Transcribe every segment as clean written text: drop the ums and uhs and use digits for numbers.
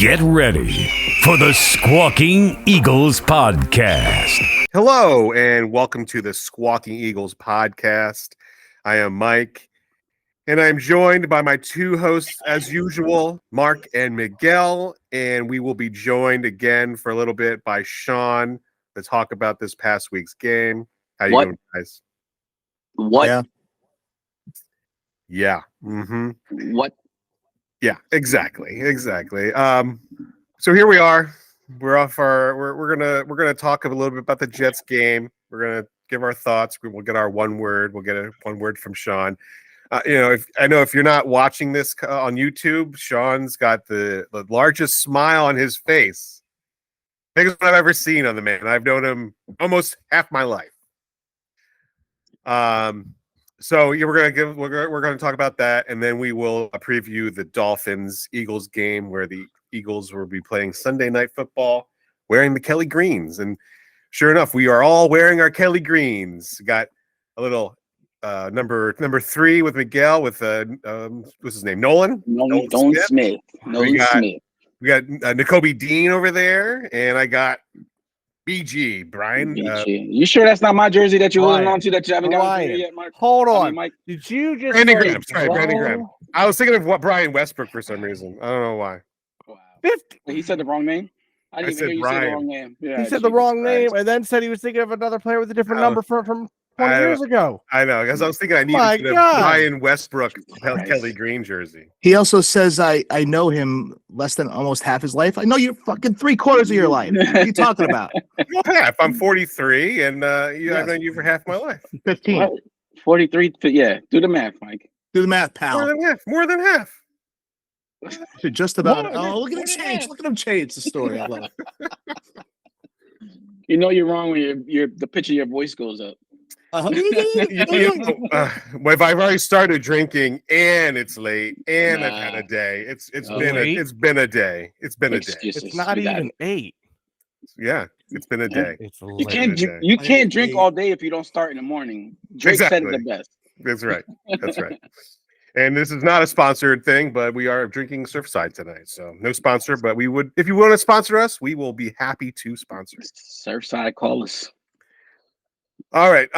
Get ready for the Squawking Eagles Podcast. Hello, and welcome to the Squawking Eagles Podcast. I am Mike, and I'm joined by my two hosts, as usual, Mark and Miguel, and we will be joined again for a little bit by Sean to talk about this past week's game. How you doing, guys? What? Yeah. Mm-hmm. What? Yeah, exactly. So here we are. We're off our. We're gonna talk a little bit about the Jets game. We're gonna give our thoughts. We'll get our one word. We'll get one word from Sean. If you're not watching this on YouTube, Sean's got the largest smile on his face, biggest one I've ever seen on the man. I've known him almost half my life. So yeah, we're gonna talk about that, and then we will preview the Dolphins Eagles game, where the Eagles will be playing Sunday Night Football, wearing the Kelly Greens. And sure enough, we are all wearing our Kelly Greens. Got a little number 3 with Miguel with what's his name? Nolan Smith. We got N'Kobe Dean over there, and I got BG, Brian. You sure that's not my jersey that you're holding on to that you haven't gotten to yet, Mark? Hold on. Mike, did you just Brandon Graham? Sorry, Brandon Graham. I was thinking of Brian Westbrook for some reason. I don't know why. Wow. He said the wrong name? I didn't even hear you say the wrong name. Yeah, he said the wrong name and then said he was thinking of another player with a different number from 20 years ago. I know, because I was thinking I needed a Brian Westbrook Kelly Green jersey. He also says, I know him less than almost half his life. I know you fucking 3/4 of your life. What are you talking about? Well, half. I'm 43, and I've known you for half my life. 15. What? 43. Yeah, do the math, Mike. Do the math, pal. More than half. Just about. Look at him change. Look at him change the story. I love it. You know you're wrong when the pitch of your voice goes up. If I've already started drinking and it's late and I've had a day, it's been a day. It's not even 8. Yeah, it's been a day. You can't drink all day if you don't start in the morning. Drake said it the best. That's right. And this is not a sponsored thing, but we are drinking Surfside tonight. So no sponsor, but we would, if you want to sponsor us, we will be happy to sponsor. Surfside, call us. All right.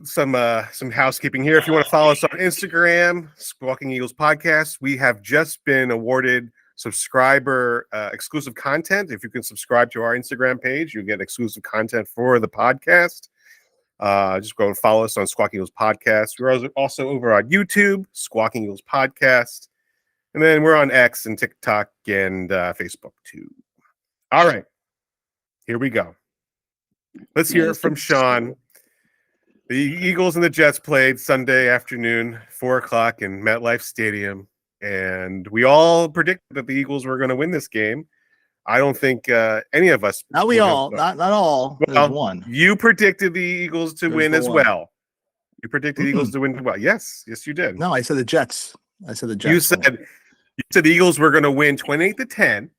Some housekeeping here. If you want to follow us on Instagram, Squawking Eagles Podcast, we have just been awarded subscriber exclusive content. If you can subscribe to our Instagram page, you get exclusive content for the podcast. Just go and follow us on Squawking Eagles Podcast. We're also over on YouTube, Squawking Eagles Podcast. And then we're on X and TikTok and Facebook too. All right. Here we go. Let's hear it from Sean. The Eagles and the Jets played Sunday afternoon, 4:00 in MetLife Stadium. And we all predicted that the Eagles were going to win this game. I don't think any of us. Not all. Well, one. You predicted the Eagles to win as well. You predicted the Eagles to win as well. Yes, you did. No, I said the Jets. You said the Eagles were going to win 28-10,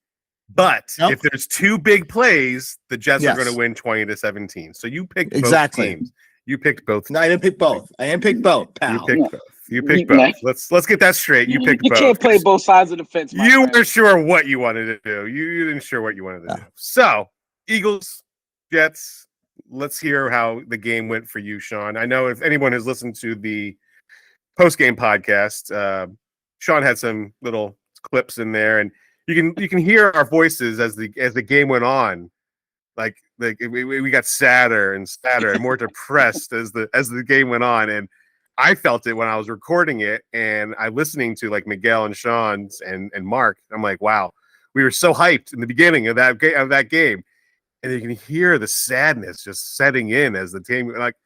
but if there's two big plays, the Jets are going to win 20-17. So you picked both teams. You picked both. No, I didn't pick both. Pal. You picked both. Let's get that straight. You picked both. You can't play both sides of the fence. You weren't sure what you wanted to do. You didn't sure what you wanted to do. So, Eagles, Jets, let's hear how the game went for you, Sean. I know if anyone has listened to the post-game podcast, Sean had some little clips in there, and you can hear our voices as the game went on. Like we got sadder and more depressed as the game went on, and I felt it when I was recording it, and I listening to like Miguel and Sean's and Mark. I'm like, wow, we were so hyped in the beginning of that game, and you can hear the sadness just setting in as the team. Like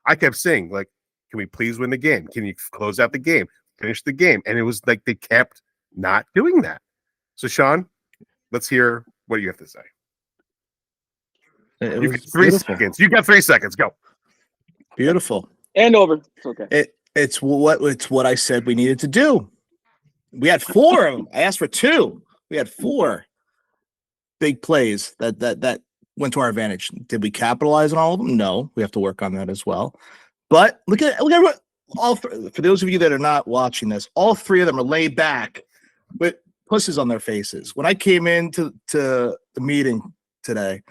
I kept saying, like, can we please win the game? Can you close out the game, finish the game? And it was like they kept not doing that. So Sean, let's hear what you have to say. You got 3 seconds. You got 3 seconds. Go. Beautiful. And over. It's okay. It's what I said we needed to do. We had 4 of them. I asked for 2. We had 4 big plays that went to our advantage. Did we capitalize on all of them? No. We have to work on that as well. But look at what for those of you that are not watching this, all 3 of them are laid back with pusses on their faces. When I came into the meeting today,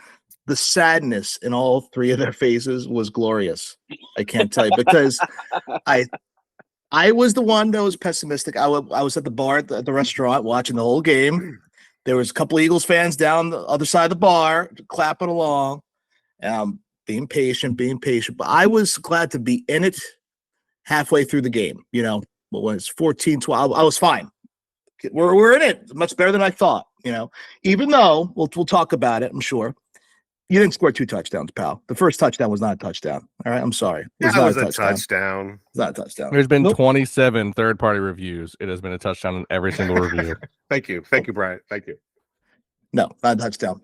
the sadness in all three of their faces was glorious. I can't tell you, because I was the one that was pessimistic. I was at the bar at the restaurant watching the whole game. There was a couple of Eagles fans down the other side of the bar clapping along, being patient. But I was glad to be in it halfway through the game. You know, when it's 14-12, I was fine. We're in it much better than I thought. You know, even though we'll talk about it, I'm sure. You didn't score 2 touchdowns, pal. The first touchdown was not a touchdown. All right, I'm sorry. That was a touchdown. It's not a touchdown. There's been 27 third-party reviews. It has been a touchdown in every single review. Thank you, Brian. Thank you. No, not a touchdown.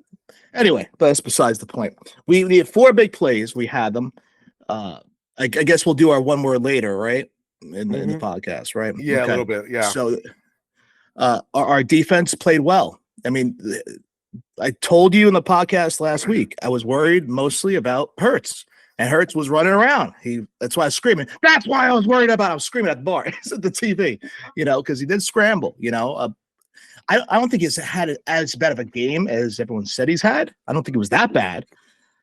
Anyway, but that's besides the point. We had 4 big plays. We had them. I guess we'll do our one word later, right? In the podcast, right? Yeah, okay. A little bit. Yeah. So our defense played well. I mean, I told you in the podcast last week, I was worried mostly about Hurts, and Hurts was running around. That's why I was screaming. That's why I was worried about. I was screaming at the bar, at the TV, you know, because he did scramble. You know, I don't think he's had as bad of a game as everyone said he's had. I don't think it was that bad.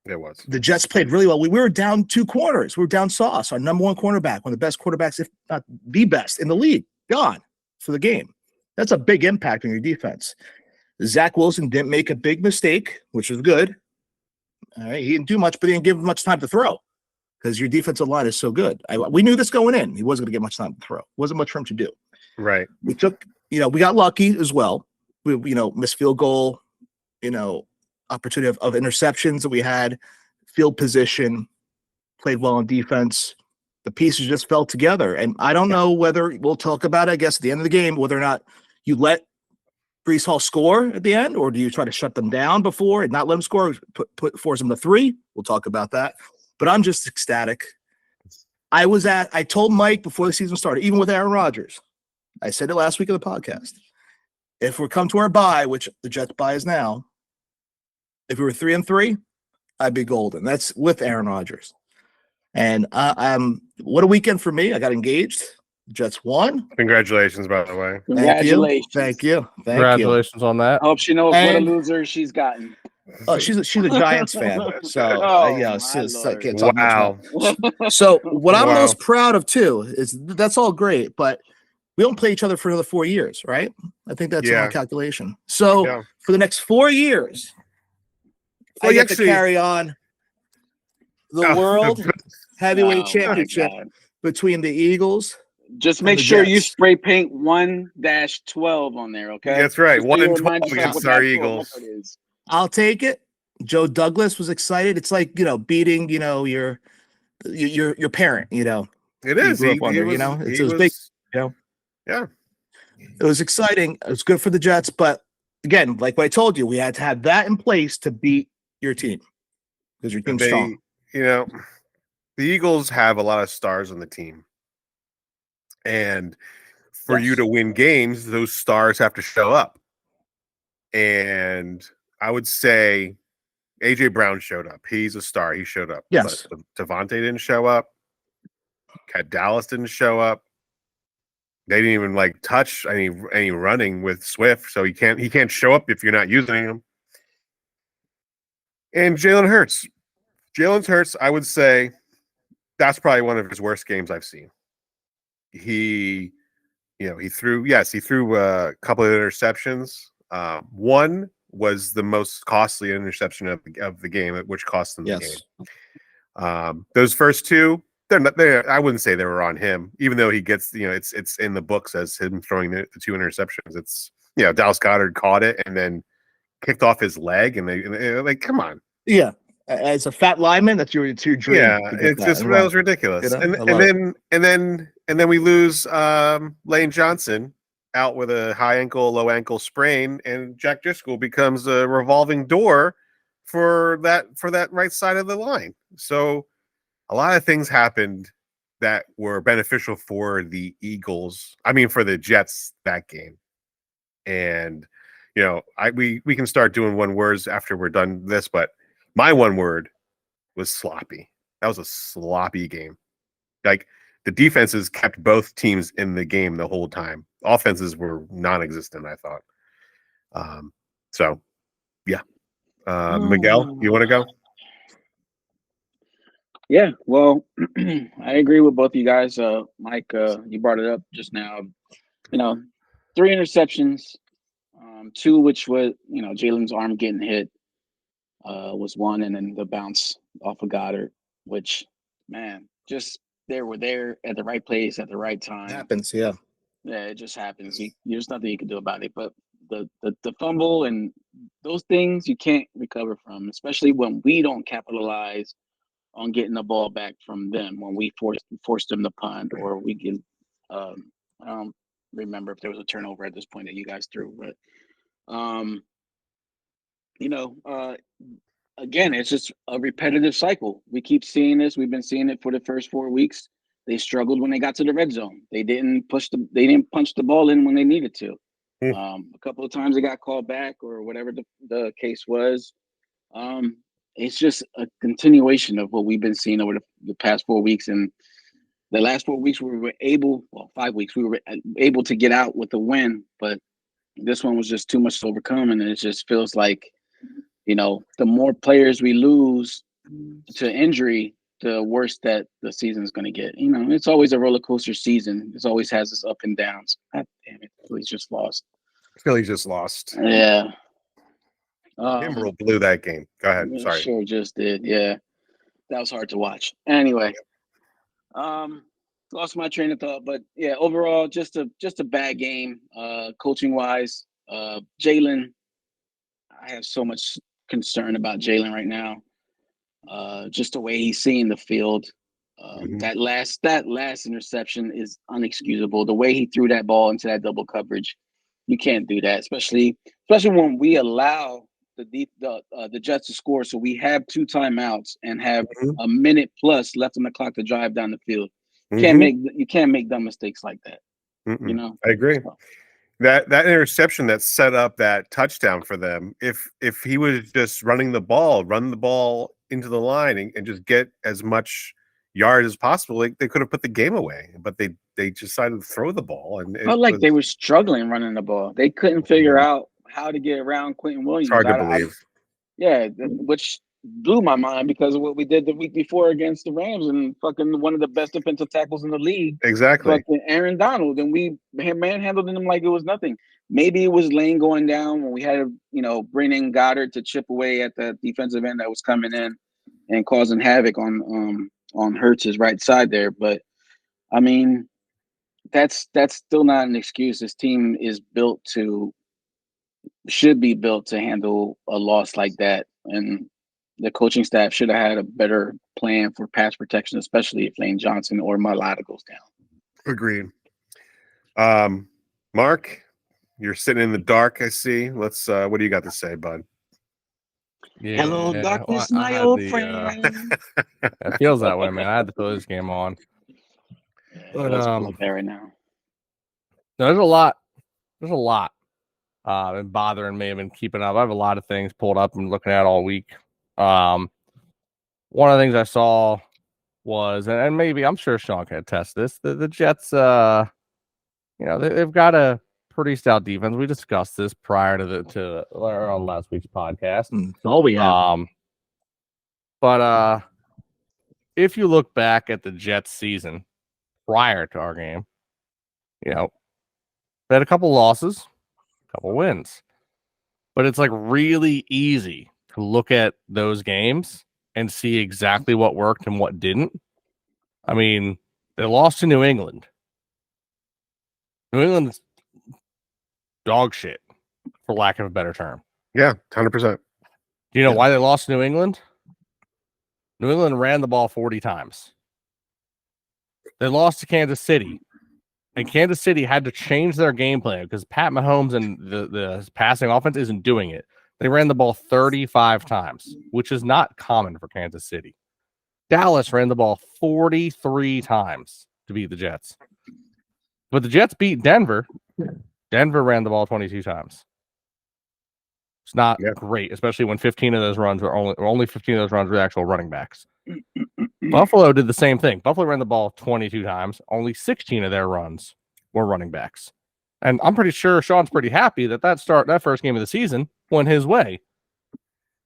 It was. The Jets played really well. We were down 2 corners. We were down Sauce, our number 1 cornerback, one of the best quarterbacks, if not the best in the league, gone for the game. That's a big impact on your defense. Zach Wilson didn't make a big mistake, which was good. All right, he didn't do much, but he didn't give him much time to throw because your defensive line is so good. We knew this going in. He wasn't going to get much time to throw. Wasn't much for him to do. Right. We got lucky as well. We, missed field goal, opportunity of interceptions that we had, field position, played well on defense. The pieces just fell together. And I don't know whether we'll talk about it, I guess, at the end of the game, whether or not you let Breece Hall score at the end, or do you try to shut them down before and not let them score, force them to 3? We'll talk about that. But I'm just ecstatic. I told Mike before the season started, even with Aaron Rodgers, I said it last week of the podcast, if we come to our bye, which the Jets bye is now, if we were 3-3, I'd be golden. That's with Aaron Rodgers. And what a weekend for me. I got engaged. Jets won. Congratulations, by the way. Congratulations. Thank you. Congratulations on that. I hope she knows what a loser she's gotten. Oh, she's a Giants fan. So I can't talk much about. So what I'm most proud of too is that's all great, but we don't play each other for another 4 years, right? I think that's my calculation. So for the next 4 years, I get to carry on the World Heavyweight Championship between the Eagles. Just make sure you spray paint 1-12 on there, okay? That's right. 1-12 against our Eagles. I'll take it. Joe Douglas was excited. It's like, beating, your parent, It is. It was big, Yeah. It was exciting. It was good for the Jets, but again, like what I told you, we had to have that in place to beat your team because your team's strong. The Eagles have a lot of stars on the team. And for you to win games, those stars have to show up. And I would say A.J. Brown showed up. He's a star. He showed up. Yes. But Devontae didn't show up. Cat Dallas didn't show up. They didn't even touch any running with Swift, so he can't show up if you're not using him. And Jalen Hurts, I would say that's probably one of his worst games I've seen. He threw a couple of interceptions. One was the most costly interception of the game, which cost them the game. Those first 2, I wouldn't say they were on him, even though he gets, it's in the books as him throwing the 2 interceptions. It's, Dallas Goedert caught it and then kicked off his leg, and they come on. Yeah. As a fat lineman, that's your dream. Yeah, that was ridiculous. And then we lose Lane Johnson out with a high ankle, low ankle sprain, and Jack Driscoll becomes a revolving door for that right side of the line. So a lot of things happened that were beneficial for the Eagles. I mean, for the Jets that game. And we can start doing one words after we're done this, but my one word was sloppy. That was a sloppy game. The defenses kept both teams in the game the whole time. Offenses were non-existent, I thought. So, yeah. Miguel, you want to go? Yeah, well, I agree with both of you guys. Mike, you brought it up just now. 3 interceptions, two which was Jalen's arm getting hit was one, and then the bounce off of Goddard, which just they were there at the right place at the right time. It happens, yeah. Yeah, it just happens. There's nothing you can do about it. But the fumble and those things you can't recover from, especially when we don't capitalize on getting the ball back from them when we force them to punt, or we get I don't remember if there was a turnover at this point that you guys threw, but again, it's just a repetitive cycle. We keep seeing this. We've been seeing it for the first 4 weeks. They struggled when they got to the red zone. They didn't punch the ball in when they needed to. A couple of times they got called back or whatever the case was. It's just a continuation of what we've been seeing over the past 4 weeks. And the last 4 weeks, 5 weeks, we were able to get out with a win. But this one was just too much to overcome. And it just feels like, the more players we lose to injury, the worse that the season's going to get. It's always a roller coaster season. It always has its up and downs. God damn it. Philly's just lost. Yeah. Kimbrel blew that game. Go ahead. Sorry. Sure just did. Yeah. That was hard to watch. Anyway, lost my train of thought, but yeah, overall, just a bad game, coaching wise. Jalen, I have so much concern about Jalen right now. Just the way he's seeing the field. That last interception is unexcusable. The way he threw that ball into that double coverage, you can't do that, especially when we allow the Jets to score. So we have 2 timeouts and have a minute plus left on the clock to drive down the field. You can't make dumb mistakes like that. I agree. That interception that set up that touchdown for them. If he was just run the ball into the line and just get as much yard as possible, they could have put the game away. But they decided to throw the ball, and they were struggling running the ball. They couldn't figure out how to get around Quentin Williams. It's hard to believe. Which blew my mind because of what we did the week before against the Rams and fucking one of the best defensive tackles in the league. Exactly. Fucking Aaron Donald, and we manhandled him like it was nothing. Maybe it was Lane going down when we had to, bring in Goddard to chip away at the defensive end that was coming in and causing havoc on Hurts' right side there. But I mean, that's still not an excuse. This team should be built to handle a loss like that, and the coaching staff should have had a better plan for pass protection, especially if Lane Johnson or Mailata goes down. Agreed. Mark, you're sitting in the dark, I see. Let's what do you got to say, bud? Yeah, Hello, darkness, my old friend. It feels that way, man. I had to throw this game on. But right now. There's a lot been bothering me. I've been keeping up. I have a lot of things pulled up and looking at all week. One of the things I saw was, and maybe I'm sure Sean can attest this, the Jets, they've got a pretty stout defense. We discussed this prior to on last week's podcast. That's all we have. But if you look back at the Jets season prior to our game, they had a couple losses, a couple wins. But it's like really easy to look at those games and see exactly what worked and what didn't. I mean, they lost to New England. New England's dog shit, for lack of a better term. Yeah, 100%. Do you know why they lost to New England? New England ran the ball 40 times. They lost to Kansas City. And Kansas City had to change their game plan because Pat Mahomes and the passing offense isn't doing it. They ran the ball 35 times, which is not common for Kansas City. Dallas ran the ball 43 times to beat the Jets. But the Jets beat Denver. Denver ran the ball 22 times. It's not great, especially when 15 of those runs were only 15 of those runs were actual running backs. Buffalo did the same thing. Buffalo ran the ball 22 times. Only 16 of their runs were running backs. And I'm pretty sure Sean's pretty happy that first game of the season went his way.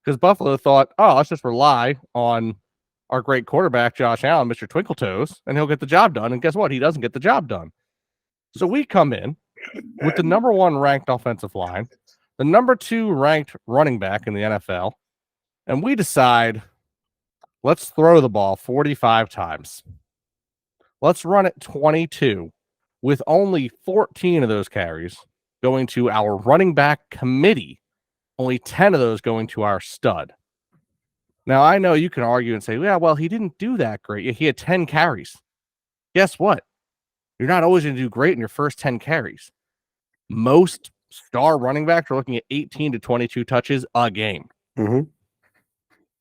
Because Buffalo thought, oh, let's just rely on our great quarterback, Josh Allen, Mr. Twinkletoes, and he'll get the job done. And guess what? He doesn't get the job done. So we come in with the number 1 ranked offensive line, the number 2 ranked running back in the NFL, and we decide, let's throw the ball 45 times. Let's run it 22, with only 14 of those carries going to our running back committee, only 10 of those going to our stud. Now, I know you can argue and say, yeah, well, he didn't do that great. He had 10 carries. Guess what? You're not always going to do great in your first 10 carries. Most star running backs are looking at 18 to 22 touches a game. Mm-hmm.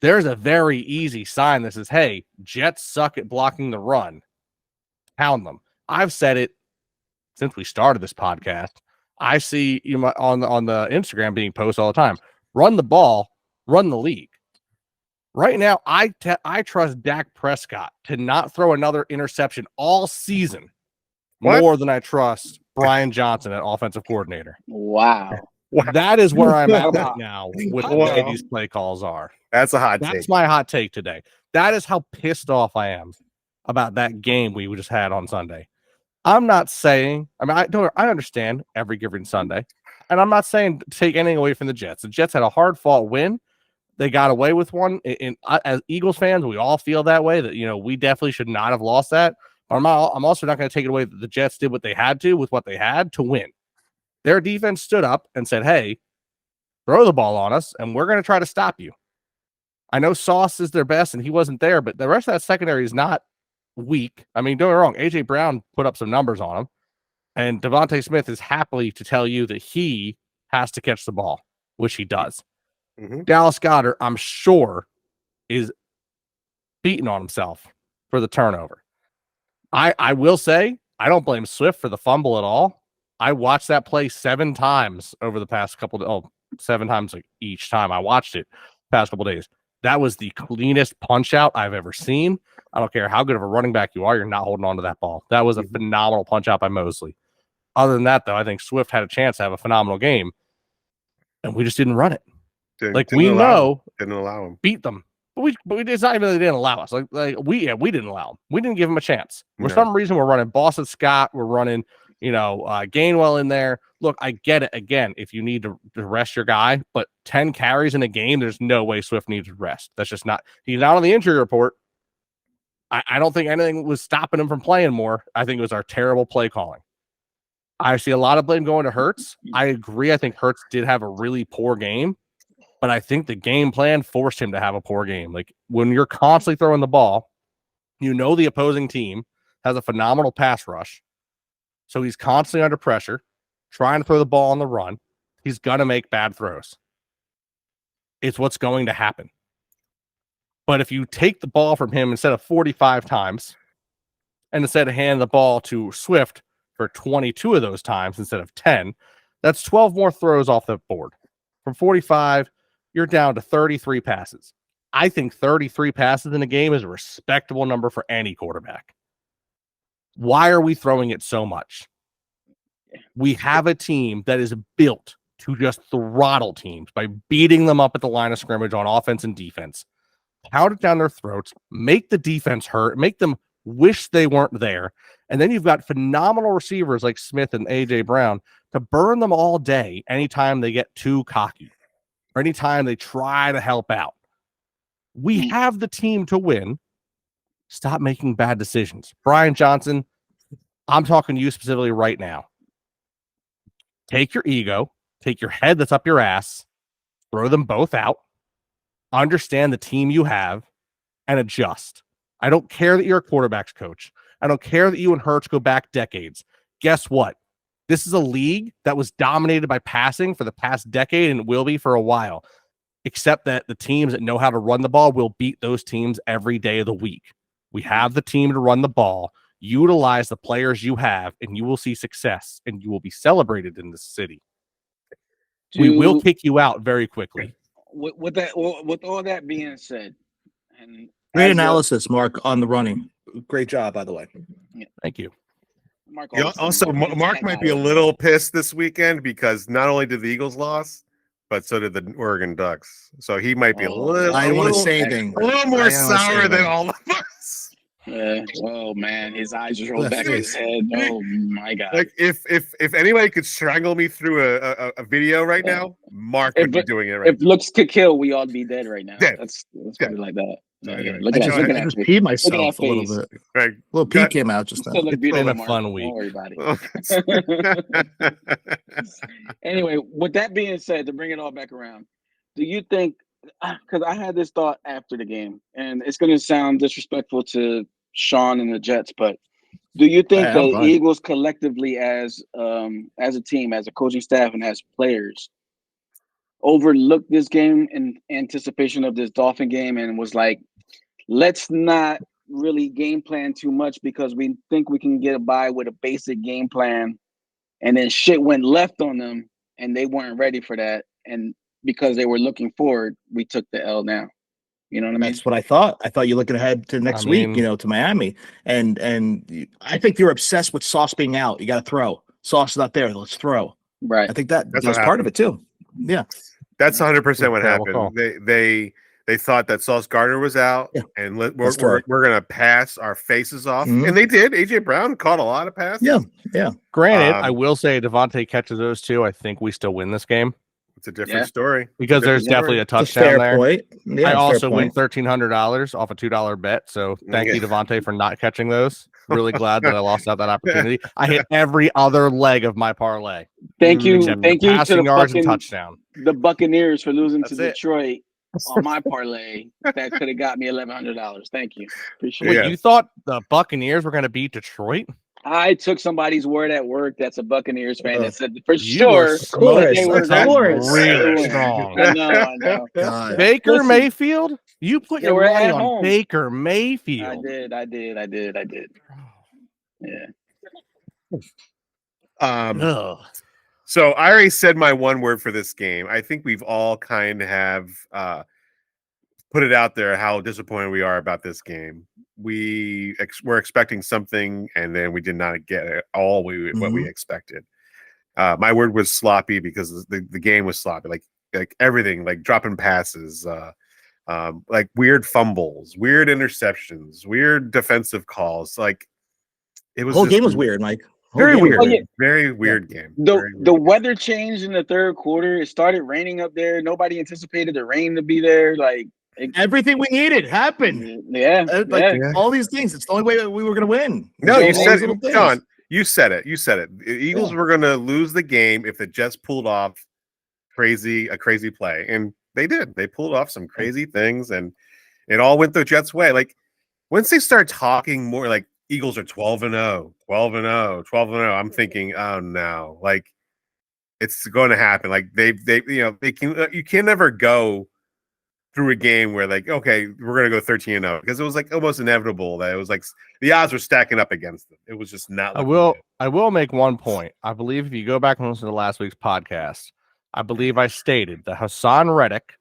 There's a very easy sign that says, hey, Jets suck at blocking the run. Pound them. I've said it since we started this podcast. I see on the Instagram being posted all the time. Run the ball, run the league. Right now, I trust Dak Prescott to not throw another interception all season more than I trust Brian Johnson at offensive coordinator. Wow. That is where I'm at right now with the way these play calls are. That's a hot take. That's my hot take today. That is how pissed off I am about that game we just had on Sunday. I'm not saying, I understand every given Sunday, and I'm not saying take anything away from the Jets. The Jets had a hard-fought win. They got away with one. And as Eagles fans, we all feel that way, that, we definitely should not have lost that. But I'm also not going to take it away that the Jets did what they had to with what they had to win. Their defense stood up and said, hey, throw the ball on us, and we're going to try to stop you. I know Sauce is their best, and he wasn't there, but the rest of that secondary is not weak. Don't get me wrong. A.J. Brown put up some numbers on him, and Devontae Smith is happily to tell you that he has to catch the ball, which he does. Mm-hmm. Dallas Goedert, I'm sure, is beating on himself for the turnover. I will say, I don't blame Swift for the fumble at all. I watched that play 7 times over the past 7 times each time I watched it past couple days. That was the cleanest punch out I've ever seen. I don't care how good of a running back you are, you're not holding on to that ball. That was a phenomenal punch out by Mosley. Other than that, though, I think Swift had a chance to have a phenomenal game, and we just didn't run it. Didn't allow him. Beat them. But it's not even that they didn't allow us. We didn't allow them. We didn't give them a chance. For some reason, we're running Boston Scott. We're running, Gainwell in there. Look, I get it. Again, if you need to rest your guy, but 10 carries in a game, there's no way Swift needs rest. That's just not. He's not on the injury report. I don't think anything was stopping him from playing more. I think it was our terrible play calling. I see a lot of blame going to Hurts. I agree. I think Hurts did have a really poor game. But I think the game plan forced him to have a poor game. When you're constantly throwing the ball, the opposing team has a phenomenal pass rush. So he's constantly under pressure, trying to throw the ball on the run. He's going to make bad throws. It's what's going to happen. But if you take the ball from him instead of 45 times, and instead of handing the ball to Swift for 22 of those times instead of 10, that's 12 more throws off the board. From 45, you're down to 33 passes. I think 33 passes in a game is a respectable number for any quarterback. Why are we throwing it so much? We have a team that is built to just throttle teams by beating them up at the line of scrimmage on offense and defense, pound it down their throats, make the defense hurt, make them wish they weren't there. And then you've got phenomenal receivers like Smith and A.J. Brown to burn them all day anytime they get too cocky or anytime they try to help out. We have the team to win. Stop making bad decisions. Brian Johnson, I'm talking to you specifically right now. Take your ego, take your head that's up your ass, throw them both out, understand the team you have, and adjust. I don't care that you're a quarterback's coach. I don't care that you and Hurts go back decades. Guess what? This is a league that was dominated by passing for the past decade and will be for a while, except that the teams that know how to run the ball will beat those teams every day of the week. We have the team to run the ball. Utilize the players you have, and you will see success, and you will be celebrated in this city. We will kick you out very quickly. With all that being said, and great analysis, Mark, on the running. Great job, by the way. Thank you. Also, Mark might be a little pissed this weekend because not only did the Eagles lost, but so did the Oregon Ducks. So he might be a little. I don't want to say anything. A little more sour than all of us. Yeah. Oh man, his eyes just rolled back in his head. Oh my god! Like if anybody could strangle me through a video right now, Mark would be doing it right. If looks could kill, we all be dead right now. Dead. Let's put it like that. Anyway, Look I at just peed myself a little bit. Right. A little pee came out just now. It's been a fun week. Don't worry about it. Anyway, with that being said, to bring it all back around, do you think? Because I had this thought after the game, and it's going to sound disrespectful to Sean and the Jets, but do you think the Eagles collectively, as a team, as a coaching staff, and as players, overlooked this game in anticipation of this Dolphin game and was like, let's not really game plan too much because we think we can get by with a basic game plan, and then shit went left on them and they weren't ready for that, and because they were looking forward, we took the L now. You know what I mean? That's what I thought. I thought you're looking ahead to next week, to Miami. And I think you're obsessed with Sauce being out. You got to throw. Sauce is not there. Let's throw. Right. I think that's part of it too. Yeah. That's 100% what happened. They thought that Sauce Gardner was out, and we're going to pass our faces off. Mm-hmm. And they did. A.J. Brown caught a lot of passes. Yeah. Granted, I will say Devontae catches those two. I think we still win this game. It's a different story. Because there's definitely a touchdown there. Point. Yeah, I also win $1,300 off a $2 bet. So thank you, Devontae, for not catching those. Really glad that I lost out that opportunity. I hit every other leg of my parlay. Thank you to the yards and touchdown. The Buccaneers for losing to Detroit on my parlay. That could have got me $1,100. Thank you. Appreciate it. You thought the Buccaneers were going to beat Detroit? I took somebody's word at work that's a Buccaneers fan that said for sure. Of course. Really strong. I know. God. Baker Mayfield? You put your money on home. Baker Mayfield. I did. Yeah. So I already said my one word for this game. I think we've all kind of have put it out there how disappointed we are about this game. We were expecting something, and then we did not get it all what we expected. My word was sloppy because the game was sloppy. Like everything, like dropping passes, like weird fumbles, weird interceptions, weird defensive calls. Like it was. The whole game was weird, Mike. Very weird. Very weird game. The weather changed in the third quarter. It started raining up there. Nobody anticipated the rain to be there. Like. Everything we needed happened. All these things. It's the only way that we were going to win. No, you said it, John. You said it. The Eagles were going to lose the game if the Jets pulled off a crazy play, and they did. They pulled off some crazy things, and it all went the Jets' way. Like once they start talking more, like Eagles are 12-0, 12-0, 12-0. I'm thinking, oh no, like it's going to happen. Like they can. You can never go through a game where like, okay, we're going to go 13-0 because it was like almost inevitable that it was like the odds were stacking up against them. It was just not. I will make one point. I believe if you go back and listen to last week's podcast, I believe I stated that Hassan Reddick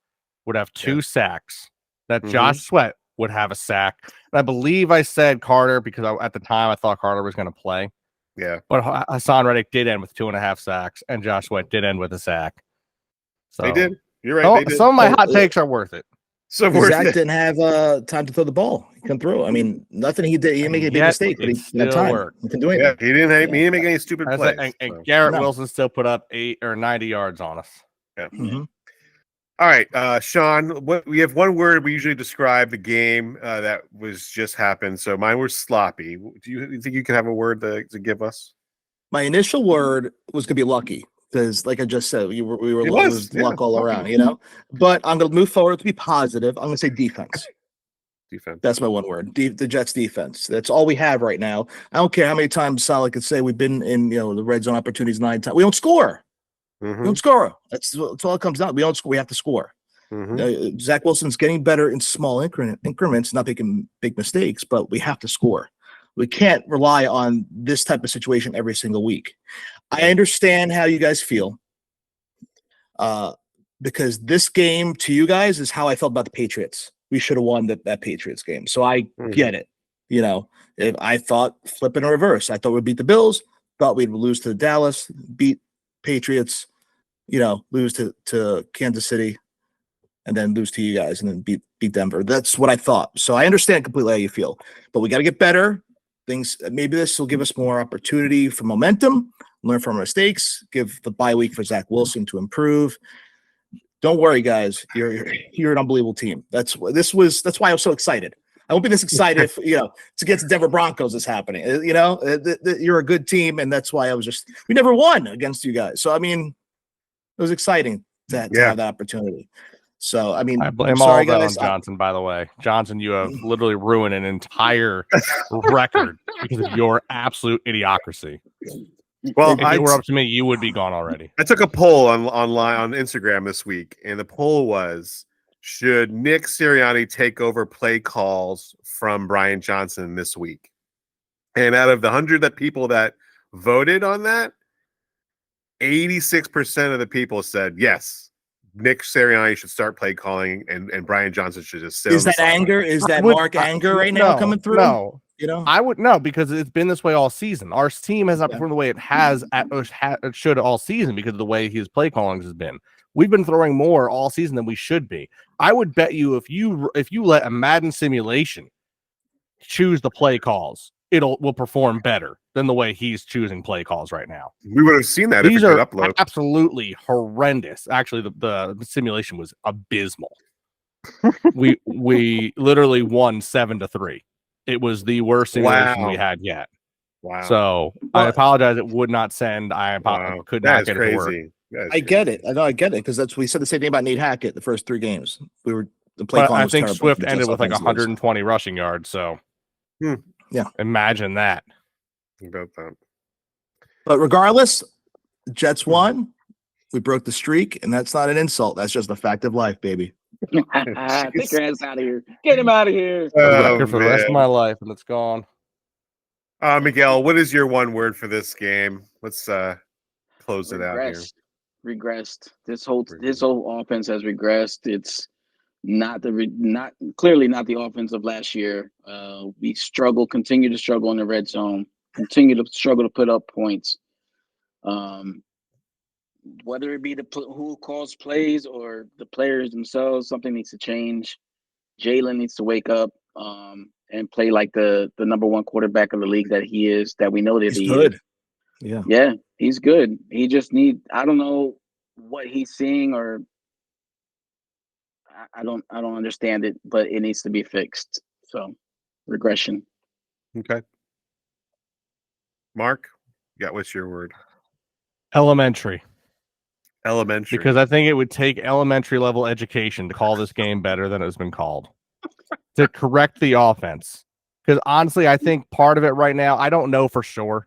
would have 2 sacks, that Josh Sweat would have a sack. And I believe I said Carter because at the time I thought Carter was going to play. Yeah. But Hassan Reddick did end with 2.5 sacks and Josh Sweat did end with a sack. So they did. You're right. Some of my hot takes are worth it. So Zach didn't have time to throw the ball. He come through. I mean, nothing he did. He didn't make a big mistake, but he had time. He can do anything. Yeah, he didn't make any stupid plays. And Garrett Wilson still put up 8 or 90 yards on us. Yeah. Mm-hmm. All right, Sean. We have one word we usually describe the game that was just happened. So mine was sloppy. Do you think you can have a word to give us? My initial word was going to be lucky. Because, like I just said, we were luck all around, But I'm going to move forward to be positive. I'm going to say defense. Defense. That's my one word. The Jets defense. That's all we have right now. I don't care how many times Saleh could say we've been in the red zone opportunities 9 times. We don't score. We don't score. That's all it comes down. We don't score. We have to score. Zach Wilson's getting better in small increments, not making big mistakes, but we have to score. We can't rely on this type of situation every single week. I understand how you guys feel because this game to you guys is how I felt about the Patriots. We should have won that Patriots game. So I get it. If I thought flip in reverse, I thought we'd beat the Bills, thought we'd lose to Dallas, beat Patriots, lose to Kansas City, and then lose to you guys, and then beat Denver. That's what I thought. So I understand completely how you feel, but we got to get better. Maybe this will give us more opportunity for momentum, learn from our mistakes, give the bye week for Zach Wilson to improve. Don't worry, guys. You're an unbelievable team. That's why I was so excited. I won't be this excited if it's against the Denver Broncos is happening. You're a good team, and that's why we never won against you guys. So I mean, it was exciting to have that opportunity. So I mean, I blame all that on Johnson. By the way, Johnson, you have literally ruined an entire record because of your absolute idiocracy. Well, if it were up to me, you would be gone already. I took a poll online on Instagram this week, and the poll was: should Nick Sirianni take over play calls from Brian Johnson this week? And out of the 100 people that voted on that, 86% of the people said yes. Nick Sirianni should start play calling, and Brian Johnson should just sit. Is that anger? Is that Mark anger right now coming through? No, I would no, because it's been this way all season. Our team has not performed the way it should all season because of the way his play calling has been. We've been throwing more all season than we should be. I would bet you if you let a Madden simulation choose the play calls, will perform better than the way he's choosing play calls right now. We would have seen that. These if are upload. Absolutely horrendous. Actually, the simulation was abysmal. we literally won 7-3. It was the worst simulation we had yet. Wow. So I apologize. It would not send. Could not get it to work. I get it. I know I get it because we said the same thing about Nate Hackett the first 3 games. The play calling was I think terrible. Swift ended with like 120 rushing yards. So yeah, imagine that. About that. But regardless, the Jets won. We broke the streak, and that's not an insult. That's just a fact of life, baby. Take your ass out of here. Get him out of here. Record for the rest of my life, and it's gone. Miguel, what is your one word for this game? Let's close it out here. Regressed. This whole offense has regressed. It's clearly not the offense of last year. We continue to struggle in the red zone, continue to struggle to put up points. Whether it be who calls plays or the players themselves, something needs to change. Jalen needs to wake up and play like the number one quarterback of the league that he is, that we know that he's good. Yeah, he's good. He just I don't know what he's seeing, or I don't understand it, but it needs to be fixed. So regression. Okay. Mark, what's your word? Elementary. Because I think it would take elementary level education to call this game better than it's been called. To correct the offense. Because honestly, I think part of it right now, I don't know for sure,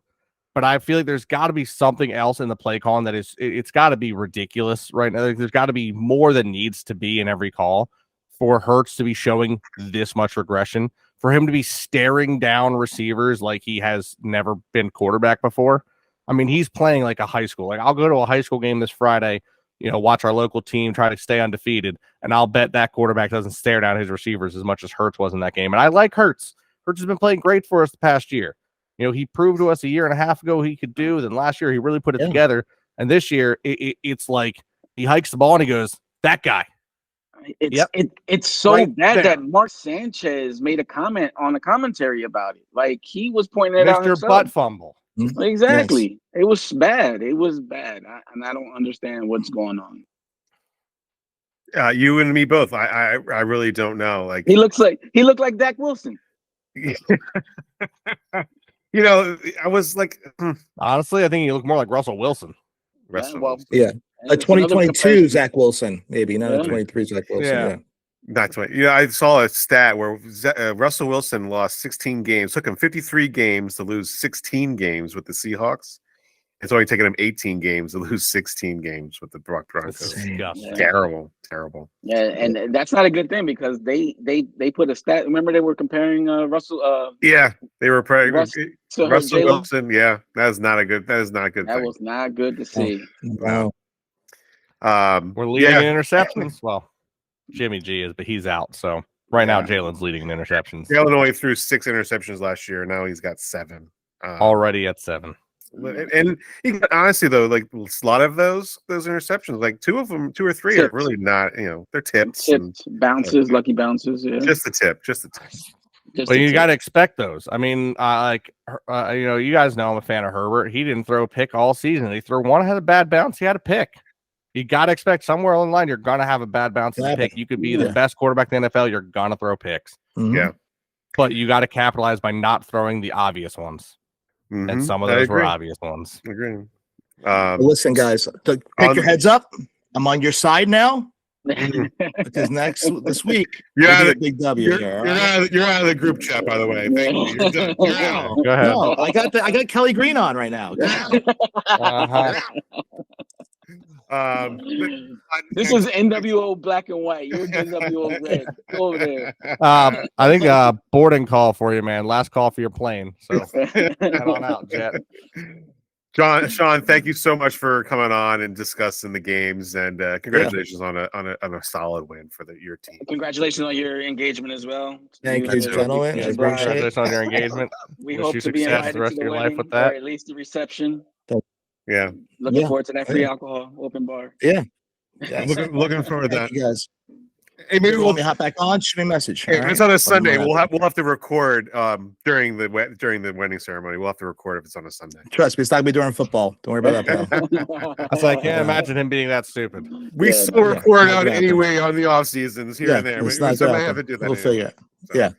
but I feel like there's got to be something else in the play calling that it's got to be ridiculous right now. There's got to be more than needs to be in every call for Hurts to be showing this much regression, for him to be staring down receivers like he has never been quarterback before. I mean, he's playing like a high school. Like, I'll go to a high school game this Friday, watch our local team try to stay undefeated, and I'll bet that quarterback doesn't stare down his receivers as much as Hurts was in that game. And I like Hurts. Hurts has been playing great for us the past year. He proved to us a year and a half ago he could do. Then last year he really put it together. And this year it's like he hikes the ball and he goes, that guy. It's so bad that Mark Sanchez made a comment on the commentary about it. Like, he was pointing it out himself. Butt fumble. Exactly. Yes. It was bad. And I don't understand what's going on. You and me both. I really don't know. Like, he looked like Dak Wilson. I was like, honestly, I think he looked more like Russell Wilson. Yeah. Like 2022 Zach Wilson, maybe not 23 Zach Wilson. Yeah. That's right. I saw a stat where Russell Wilson lost 16 games. Took him 53 games to lose 16 games with the Seahawks. It's only taken him 18 games to lose 16 games with the Broncos. Terrible. Yeah, and that's not a good thing because they put a stat. Remember, they were comparing Russell. Yeah, they were Russell Wilson. Yeah, that is not a good thing. That was not good to see. Wow. We're leading in interceptions. Well, Jimmy G is, but he's out. So Right now, Jalen's leading in interceptions. Jalen only threw 6 interceptions last year. Now he's got 7. Already at 7. And honestly, though, like a lot of those interceptions, like 2 of them, 2 or 3 are really not, they're tips. Bounces, lucky bounces. Yeah. Just the tip. But you got to expect those. I mean, you guys know I'm a fan of Herbert. He didn't throw a pick all season. He threw one, had a bad bounce. He had a pick. You got to expect somewhere along the line you're going to have a bad bounce and pick. You could be the best quarterback in the NFL. You're going to throw picks. Mm-hmm. Yeah. But you got to capitalize by not throwing the obvious ones. Mm-hmm. And some of those were obvious ones. Agree. Listen, guys, pick your heads up. I'm on your side now. Because this week, you're out of a big W. You're out of the group chat, by the way. You're done. You're out. Go ahead. No, I got Kelly Green on right now. This is NWO black and white. You're NWO red. Go over there. I think boarding call for you, man. Last call for your plane. So head on out, Jet. Sean, thank you so much for coming on and discussing the games, and congratulations on a solid win for your team. Congratulations on your engagement as well. Thank you, gentlemen. Congratulations on your engagement. We Wish hope you to be success invited the rest to of the your wedding, life with that. or at least the reception. Yeah. Looking forward to that free alcohol open bar. Yeah. Looking forward to that. You guys. Hey, maybe we'll hop back on. Shoot me a message. Hey, if it's on a Sunday, we'll have to record during the wedding ceremony. We'll have to record if it's on a Sunday. Trust me, it's not gonna be during football. Don't worry about that, pal. So I can't imagine him being that stupid. We still record out anyway on the off seasons here and there. It's We not might have to do that. We'll figure it. So, Yeah.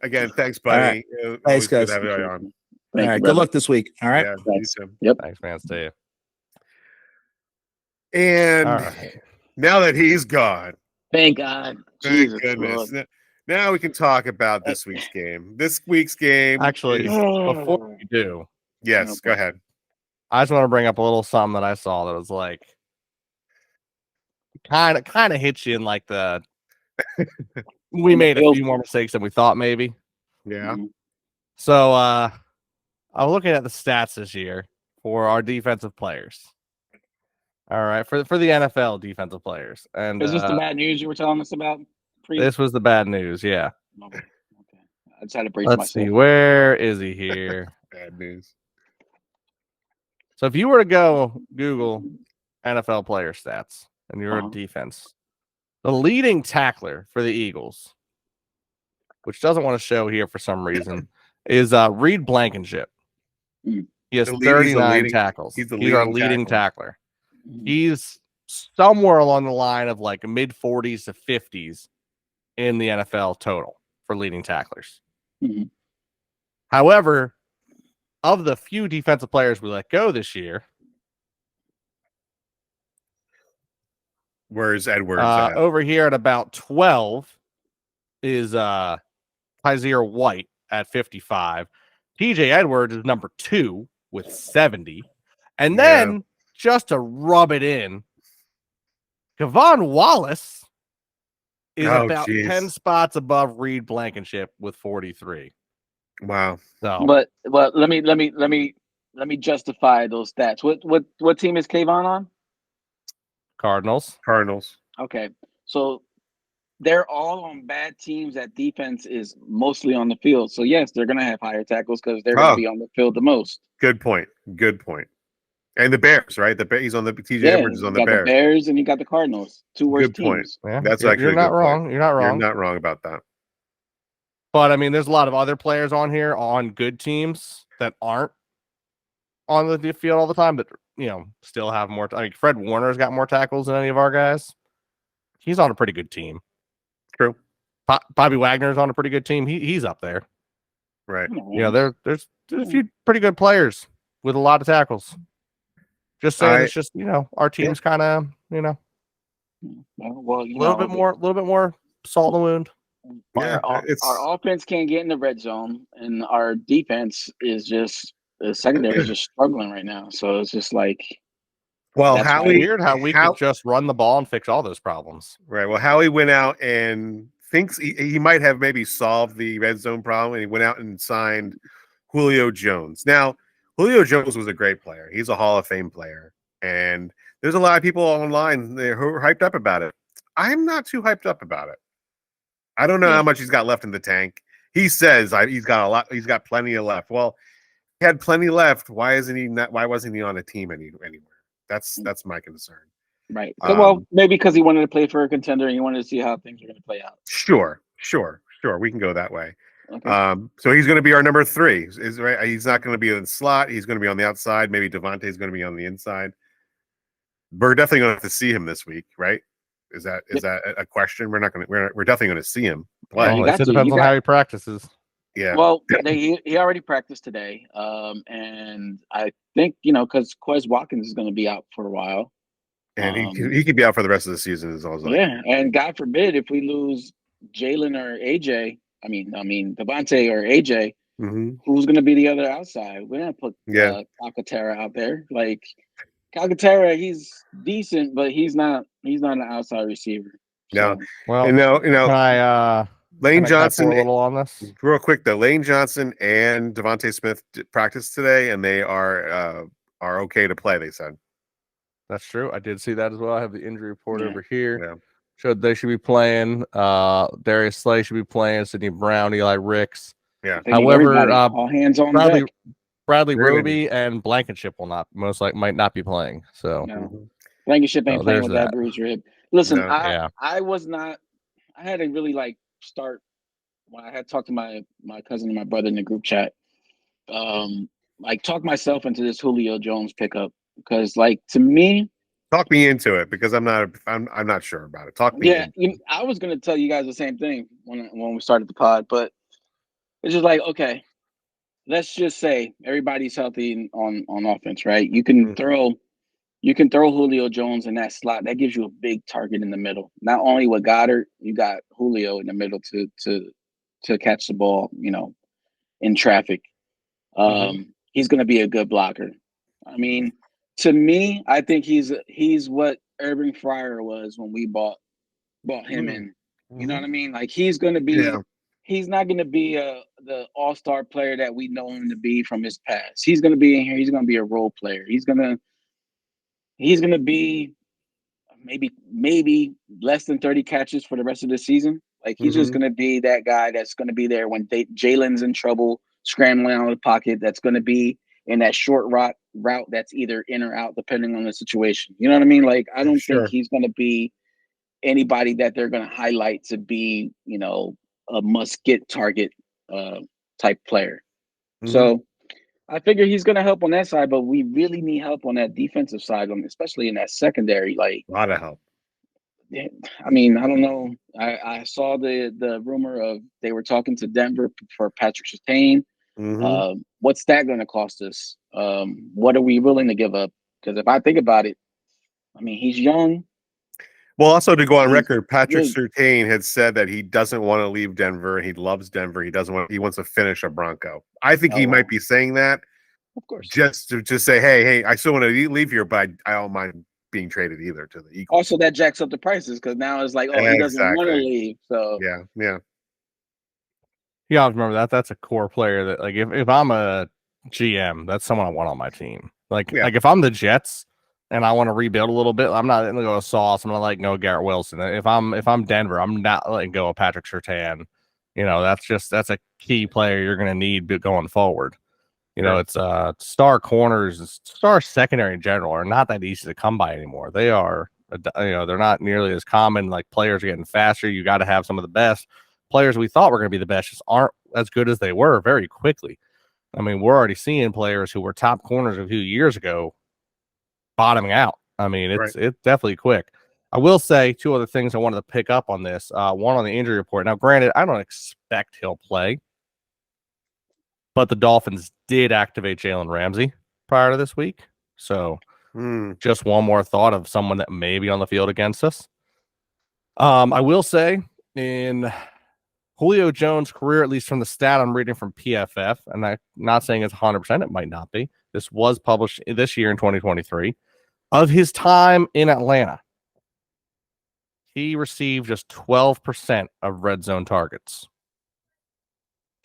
Again, thanks, buddy. Right. Thanks, guys. Have you on. All right. Good luck this week. All right. Yeah, Thanks. you too. Yep. Thanks, man. See you. And now that he's gone, thank God. thank Jesus goodness. Lord. Now we can talk about this week's game. This week's game. Actually, before we do, yes, go ahead. I just want to bring up a little something that I saw that was like kind of hits you in like the we made a few more mistakes than we thought maybe. Yeah. So I'm looking at the stats this year for our defensive players. All right, for the NFL defensive players. And is this the bad news you were telling us about? This was the bad news, yeah. Okay. I just had to brace Let's myself. see, where is he here? Bad news. So if you were to go Google NFL player stats and you're a defense, the leading tackler for the Eagles, which doesn't want to show here for some reason, is Reed Blankenship. He has 39 tackles. He's our leading tackler. He's somewhere along the line of like mid 40s to 50s in the NFL total for leading tacklers. Mm-hmm. However, of the few defensive players we let go this year, where's Edwards? Over here at about 12 is Kaiser White at 55. TJ Edwards is number 2 with 70. And then just to rub it in, Kevon Wallace is about 10 spots above Reed Blankenship with 43. Wow. So, but let me justify those stats. What team is Kayvon on? Cardinals. Okay, so they're all on bad teams that defense is mostly on the field. So yes, they're gonna have higher tackles because they're gonna be on the field the most. Good point. And the Bears, right? He's on the TJ Edwards is on the Bears. The Bears and you got the Cardinals. 2 worst teams. Yeah, that's actually you're not wrong. You're not wrong. You're not wrong about that. But I mean, there's a lot of other players on here on good teams that aren't on the field all the time, but still have more. I mean, Fred Warner's got more tackles than any of our guys. He's on a pretty good team. True. Bobby Wagner's on a pretty good team. He's up there. Right. There's a few pretty good players with a lot of tackles. Just saying, it's just our team's kind of well, a little bit more salt in the wound. Yeah, our offense can't get in the red zone, and our defense is just the secondary is just struggling right now. So it's just like, weird how we could just run the ball and fix all those problems. Right. Well, Howie went out and thinks he might have maybe solved the red zone problem, and he went out and signed Julio Jones. Now, Julio Jones was a great player. He's a Hall of Fame player, and there's a lot of people online who are hyped up about it. I'm not too hyped up about it. I don't know Yeah. how much he's got left in the tank. He says he's got a lot. He's got plenty of left. Well, he had plenty left. Why isn't he not? Why wasn't he on a team anywhere? That's my concern. Right. Well, Um, maybe because he wanted to play for a contender and he wanted to see how things are going to play out. Sure. We can go that way. Okay. So he's going to be our number 3. Is right. He's not going to be in the slot. He's going to be on the outside. Maybe Devontae's going to be on the inside. We're definitely going to have to see him this week, right? Is that a question? We're definitely going to see him play. Well, you it got to. depends You on got- how he practices. Yeah. Well, he already practiced today, and I think because Quez Watkins is going to be out for a while, and he could be out for the rest of the season as well as and God forbid if we lose Jalen or AJ, I mean Devontae or AJ, who's going to be the other outside? We're going to put Calcaterra out there. Like Calcaterra, he's decent, but he's not an outside receiver. No. So, Well, And now, can I Lane can I cut Johnson, for a little on this? real quick though, Lane Johnson and Devontae Smith practiced today, and they are okay to play. They said That's true. I did see that as well. I have the injury report over here. Yeah. Showed they should be playing. Darius Slay should be playing. Sidney Brown, Eli Ricks. Yeah. they need However, everybody, all hands on deck. Bradley They're gonna Roby and Blankenship will might not be playing. So No. Blankenship ain't playing there's with that bruised rib. Listen, No. I was not. I had to really start when I had talked to my cousin and my brother in the group chat. Talk myself into this Julio Jones pickup because, to me, talk me into it because I'm not sure about it. Talk me. yeah, I was gonna tell you guys the same thing when we started the pod, but it's just okay. Let's just say everybody's healthy on offense, right? You can throw Julio Jones in that slot. That gives you a big target in the middle. Not only with Goddard, you got Julio in the middle to catch the ball, in traffic. He's going to be a good blocker. I mean, to me, I think he's what Urban Fryer was when we bought him in. You know what I mean? He's going to be. Yeah. He's not going to be the all-star player that we know him to be from his past. He's going to be in here. He's going to be a role player. He's going to be maybe less than 30 catches for the rest of the season. He's just going to be that guy that's going to be there when Jalen's in trouble, scrambling out of the pocket. That's going to be in that short route that's either in or out, depending on the situation. You know what I mean? I don't think he's going to be anybody that they're going to highlight to be, a must-get target type player. So I figure he's going to help on that side, but we really need help on that defensive side, especially in that secondary. A lot of help. I mean, I don't know. I saw the rumor of they were talking to Denver for Patrick Surtain. What's that going to cost us? What are we willing to give up? Because if I think about it, I mean, he's young. Well, also to go on record, Patrick Surtain had said that he doesn't want to leave Denver. He loves Denver. He wants to finish a Bronco. I think he might be saying that, of course, just to say, hey, I still want to leave here, but I don't mind being traded either to the Eagles. Also, that jacks up the prices because now it's he doesn't want to leave. So yeah. You always remember that. That's a core player that, if I'm a GM, that's someone I want on my team. If I'm the Jets and I want to rebuild a little bit, I'm not going to go with Sauce. I'm going to go Garrett Wilson. If I'm Denver, I'm not letting go of Patrick Surtain. That's a key player you're going to need going forward. It's star corners and star secondary in general are not that easy to come by anymore. They are, they're not nearly as common. Players are getting faster. You got to have some of the best players we thought were going to be the best just aren't as good as they were very quickly. I mean, we're already seeing players who were top corners a few years ago bottoming out. I mean, it's definitely quick. I will say 2 other things I wanted to pick up on this. One on the injury report. Now, granted, I don't expect he'll play, but the Dolphins did activate Jalen Ramsey prior to this week. So just one more thought of someone that may be on the field against us. I will say in Julio Jones' career, at least from the stat I'm reading from PFF, and I'm not saying it's 100%, it might not be. This was published this year in 2023. Of his time in Atlanta, he received just 12% of red zone targets.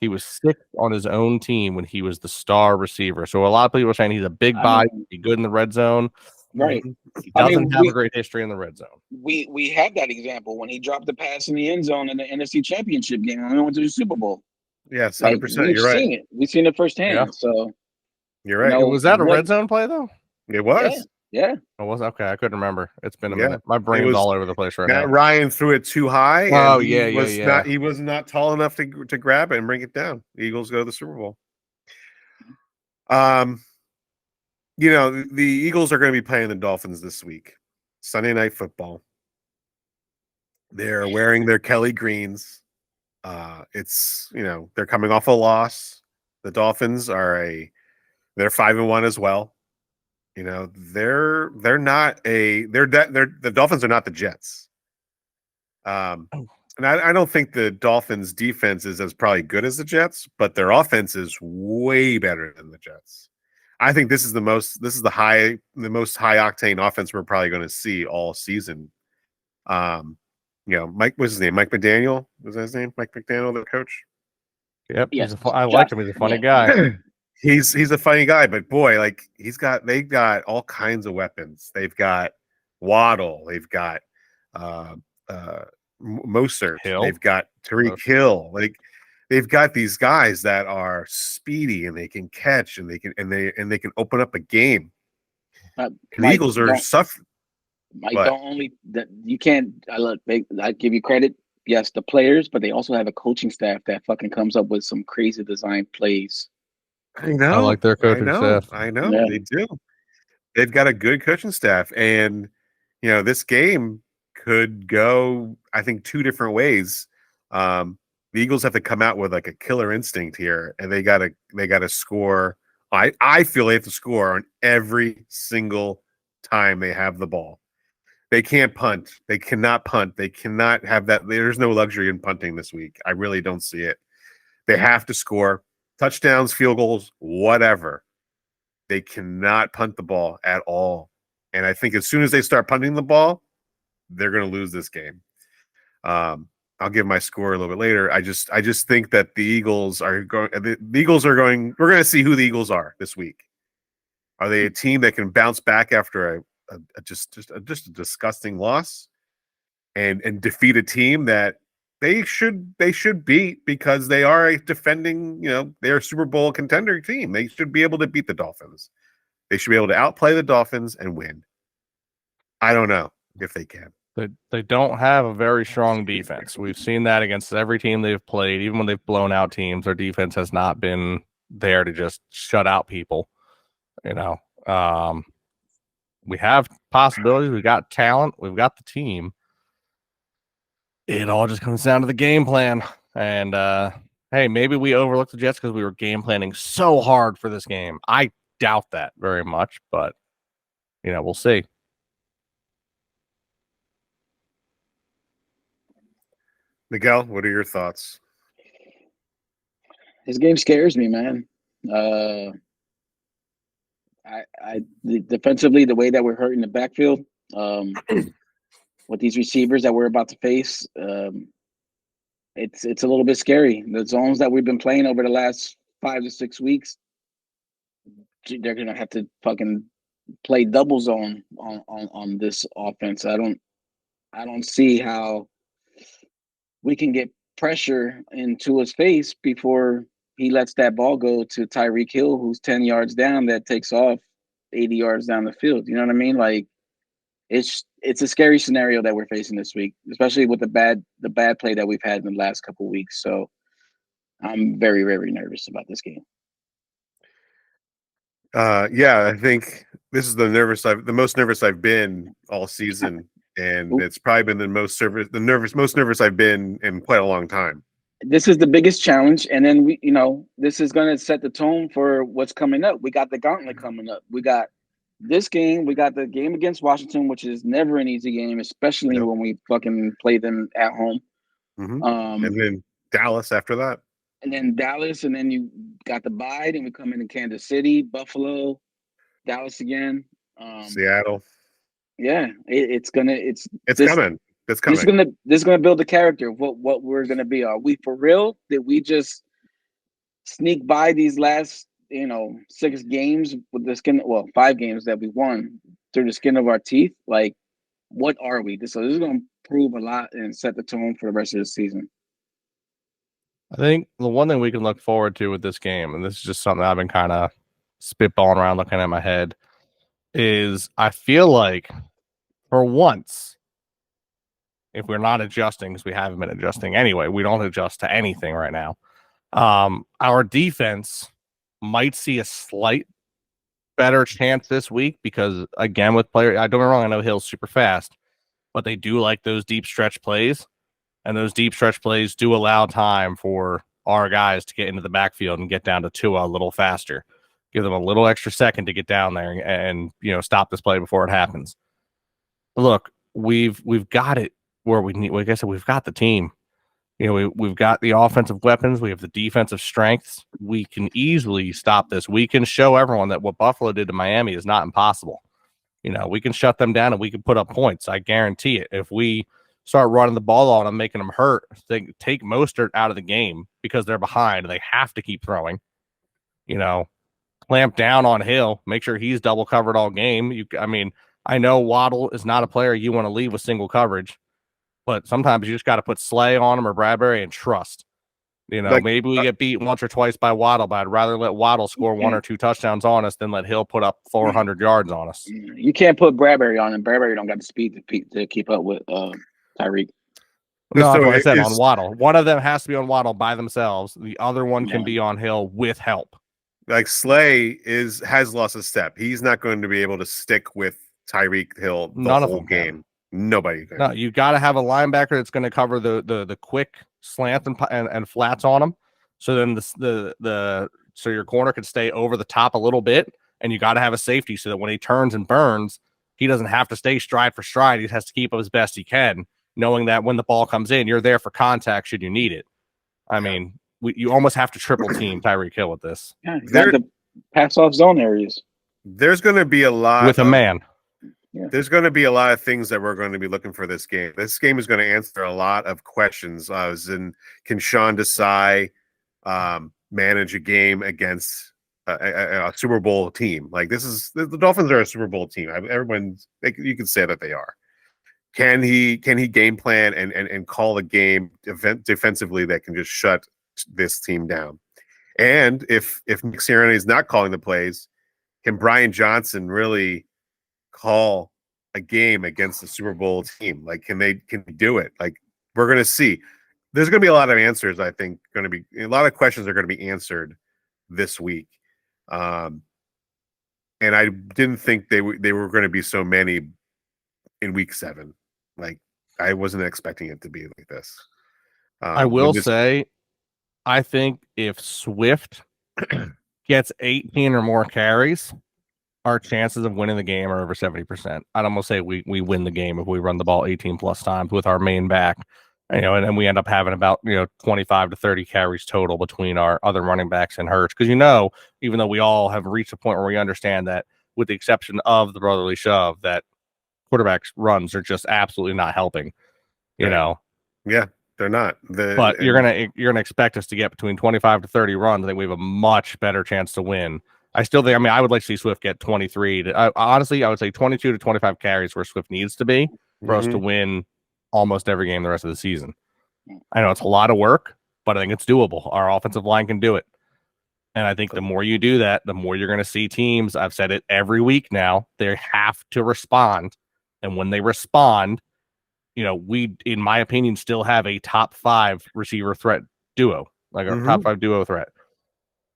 He was 6th on his own team when he was the star receiver. So a lot of people are saying he's a big body, he's good in the red zone. Right. He I doesn't mean, have a great history in the red zone. we had that example when he dropped the pass in the end zone in the NFC Championship game when we went to the Super Bowl. Yes, Like 100%. we've You're right. seen it. We've seen it firsthand. Yeah. So You're you right. know, Was that a what- red zone play though? It was. Yeah. Oh, was okay. I couldn't remember. It's been a Yeah. minute. My brain's was all over the place right Matt now. Ryan threw it too high. And Oh, he yeah, was yeah. not. He was not tall enough to grab it and bring it down. The Eagles go to the Super Bowl. You know, the Eagles are going to be playing the Dolphins this week, Sunday Night Football. They're wearing their Kelly greens. It's, you know, they're coming off a loss. The Dolphins they're 5-1 as well. You know, the Dolphins are not the Jets. And I don't think the Dolphins defense is as probably good as the Jets, but their offense is way better than the Jets. I think this is the most high octane offense we're probably going to see all season. You know, what's his name? Mike McDaniel, was that his name? Mike McDaniel, the coach. Yep. Yes. I like him. He's a funny guy. He's a funny guy, but boy, like they've got all kinds of weapons. They've got Waddle, they've got Mostert, Hill. they've got Tariq Hill. Like they've got these guys that are speedy and they can catch and they can open up a game. The Eagles are suffering. Mike, don't only that you can't. I give you credit. Yes, the players, but they also have a coaching staff that fucking comes up with some crazy design plays. I know. I like their coaching staff. I know. Yeah. They do. They've got a good coaching staff, and you know this game could go, I think, two different ways. The Eagles have to come out with like a killer instinct here, and they gotta score. I feel they have to score on every single time they have the ball. They can't punt. They cannot punt. They cannot have that. There's no luxury in punting this week. I really don't see it. They have to score touchdowns, field goals, whatever. They cannot punt the ball at all. And I think as soon as they start punting the ball, they're going to lose this game. I'll give my score a little bit later. I just think that the Eagles are going. The Eagles are going. We're going to see who the Eagles are this week. Are they a team that can bounce back after just a disgusting loss and defeat a team that they should beat because they are a defending, you know, they're a Super Bowl contender team. They should be able to beat the Dolphins. They should be able to outplay the Dolphins and win. I don't know if they can. They don't have a very strong defense. We've seen that against every team they've played. Even when they've blown out teams, their defense has not been there to just shut out people. You know, we have possibilities. We've got talent. We've got the team. It all just comes down to the game plan. And hey, maybe we overlooked the Jets because we were game planning so hard for this game. I doubt that very much, but you know, we'll see. Miguel, what are your thoughts? This game scares me, man. Defensively, the way that we're hurting the backfield, with these receivers that we're about to face, it's a little bit scary. The zones that we've been playing over the last 5 to 6 weeks, they're gonna have to fucking play double zone on this offense. I don't see how we can get pressure into his face before he lets that ball go to Tyreek Hill, who's 10 yards down, that takes off 80 yards down the field. You know what I mean? Like it's a scary scenario that we're facing this week, especially with the bad play that we've had in the last couple of weeks. So I'm very, very nervous about this game. Yeah, I think this is the most nervous I've been all season, and it's probably been the most nervous I've been in quite a long time. This is the biggest challenge, and then this is going to set the tone for what's coming up. We got the gauntlet coming up. We got this game. We got the game against Washington, which is never an easy game, especially when we fucking play them at home. Mm-hmm. And then Dallas after that. And then Dallas, and then you got the bye, and we come into Kansas City, Buffalo, Dallas again, Seattle. Yeah, it's coming. It's coming. This is gonna build the character of what we're gonna be. Are we for real? Did we just sneak by these last 6 games with this? 5 games that we won. through the skin of our teeth. Like, what are we? So this is going to prove a lot and set the tone for the rest of the season. I think the one thing we can look forward to with this game, and this is just something I've been kind of spitballing around looking at my head, is I feel like for once, if we're not adjusting, because we haven't been adjusting anyway, we don't adjust to anything right now. Our defense might see a slight better chance this week because, again, with players, I don't get me wrong, I know Hill's super fast, but they do like those deep stretch plays. And those deep stretch plays do allow time for our guys to get into the backfield and get down to Tua a little faster. Give them a little extra second to get down there and stop this play before it happens. Look, we've got it where we need. Like I said, we've got the team. We've got the offensive weapons. We have the defensive strengths. We can easily stop this. We can show everyone that what Buffalo did to Miami is not impossible. We can shut them down and we can put up points. I guarantee it. If we start running the ball on them, making them hurt, take Mostert out of the game because they're behind and they have to keep throwing, clamp down on Hill, make sure he's double covered all game. I know Waddle is not a player you want to leave with single coverage, but sometimes you just got to put Slay on him or Bradbury and trust. Maybe we get beat once or twice by Waddle, but I'd rather let Waddle score 1 or 2 touchdowns on us than let Hill put up 400 yards on us. You can't put Bradbury on him. Bradbury don't got the speed to keep up with Tyreek. No, that's what I said on Waddle. One of them has to be on Waddle by themselves. The other one can be on Hill with help. Like Slay has lost a step. He's not going to be able to stick with Tyreek Hill the whole game. Nobody can. No, you got to have a linebacker that's going to cover the quick slants and flats on him. So then so your corner could stay over the top a little bit, and you got to have a safety so that when he turns and burns, he doesn't have to stay stride for stride. He has to keep up as best he can, knowing that when the ball comes in, you're there for contact should you need it. You almost have to triple team Tyreek Hill with this. Yeah, you got the pass off zone areas. There's going to be a lot with a man. Yeah. There's going to be a lot of things that we're going to be looking for this game. This game is going to answer a lot of questions. Can Sean Desai manage a game against a Super Bowl team? Like the Dolphins are a Super Bowl team. You can say that they are. Can he game plan and call a game defensively that can just shut this team down? And if Nick Sirianni is not calling the plays, can Brian Johnson really call a game against the Super Bowl team? Like, can they do it? Like, we're going to see. There's going to be a lot of answers. I think a lot of questions are going to be answered this week. And I didn't think they were going to be so many in week 7. Like, I wasn't expecting it to be like this. I will say, I think if Swift gets 18 or more carries, our chances of winning the game are over 70%. I'd almost say we win the game if we run the ball 18 plus times with our main back, and then we end up having about 25 to 30 carries total between our other running backs and Hurts. Because even though we all have reached a point where we understand that, with the exception of the brotherly shove, that quarterbacks' runs are just absolutely not helping. Yeah, they're not. But you're gonna expect us to get between 25 to 30 runs. I think we have a much better chance to win. I still think. I would like to see Swift get 23. Honestly, I would say 22 to 25 carries where Swift needs to be for us to win almost every game the rest of the season. I know it's a lot of work, but I think it's doable. Our offensive line can do it, and I think the more you do that, the more you're going to see teams. I've said it every week now. They have to respond, and when they respond, we, in my opinion, still have a top 5 receiver threat duo, like our top 5 duo threat.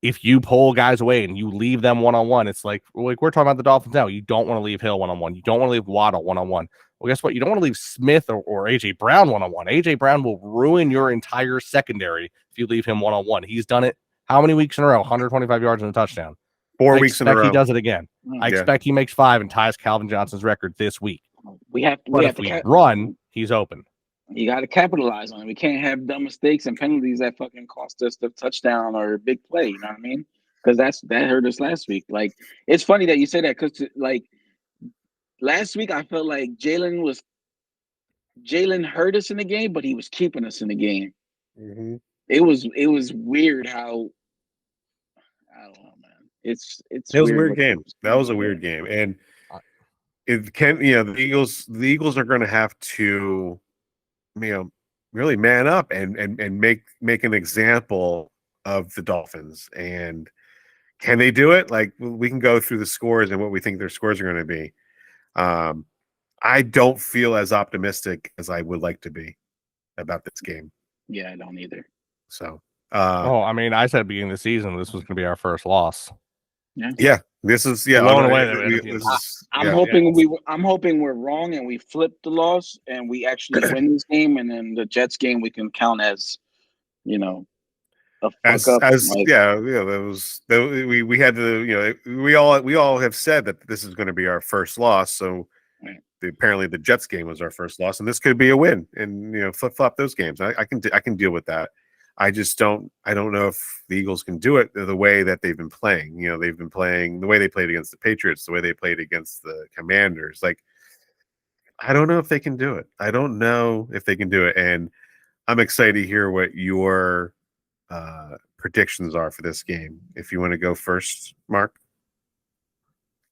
If you pull guys away and you leave them one-on-one, it's like we're talking about the Dolphins now. You don't want to leave Hill one-on-one. You don't want to leave Waddle one-on-one. Well, guess what? You don't want to leave Smith or A.J. Brown one-on-one. A.J. Brown will ruin your entire secondary if you leave him one-on-one. He's done it how many weeks in a row? 125 yards and a touchdown. 4 weeks in a row. He does it again. I expect he makes 5 and ties Calvin Johnson's record this week. If we run, he's open. You got to capitalize on it. We can't have dumb mistakes and penalties that fucking cost us the touchdown or a big play. You know what I mean? Because that hurt us last week. Like, it's funny that you say that because, like, last week I felt like Jalen hurt us in the game, but he was keeping us in the game. Mm-hmm. It was weird how, I don't know, man. It was a weird game. That was a weird game, and it can, the Eagles are going to have to, really man up and make an example of the Dolphins. And can they do it? Like, we can go through the scores and what we think their scores are going to be. I don't feel as optimistic as I would like to be about this game. Yeah, I don't either. So, I mean, I said at the beginning of the season this was going to be our first loss. Yeah, this is Blown away. I'm hoping we're wrong and we flip the loss and we actually win this game, and then the Jets game we can count as, a fuck up. We had to, we all have said that this is going to be our first loss. So apparently the Jets game was our first loss, and this could be a win. And flip flop those games. I can deal with that. I don't know if the Eagles can do it the way that they've been playing. They've been playing the way they played against the Patriots, the way they played against the Commanders. Like, I don't know if they can do it. I don't know if they can do it. And I'm excited to hear what your predictions are for this game. If you want to go first, Mark.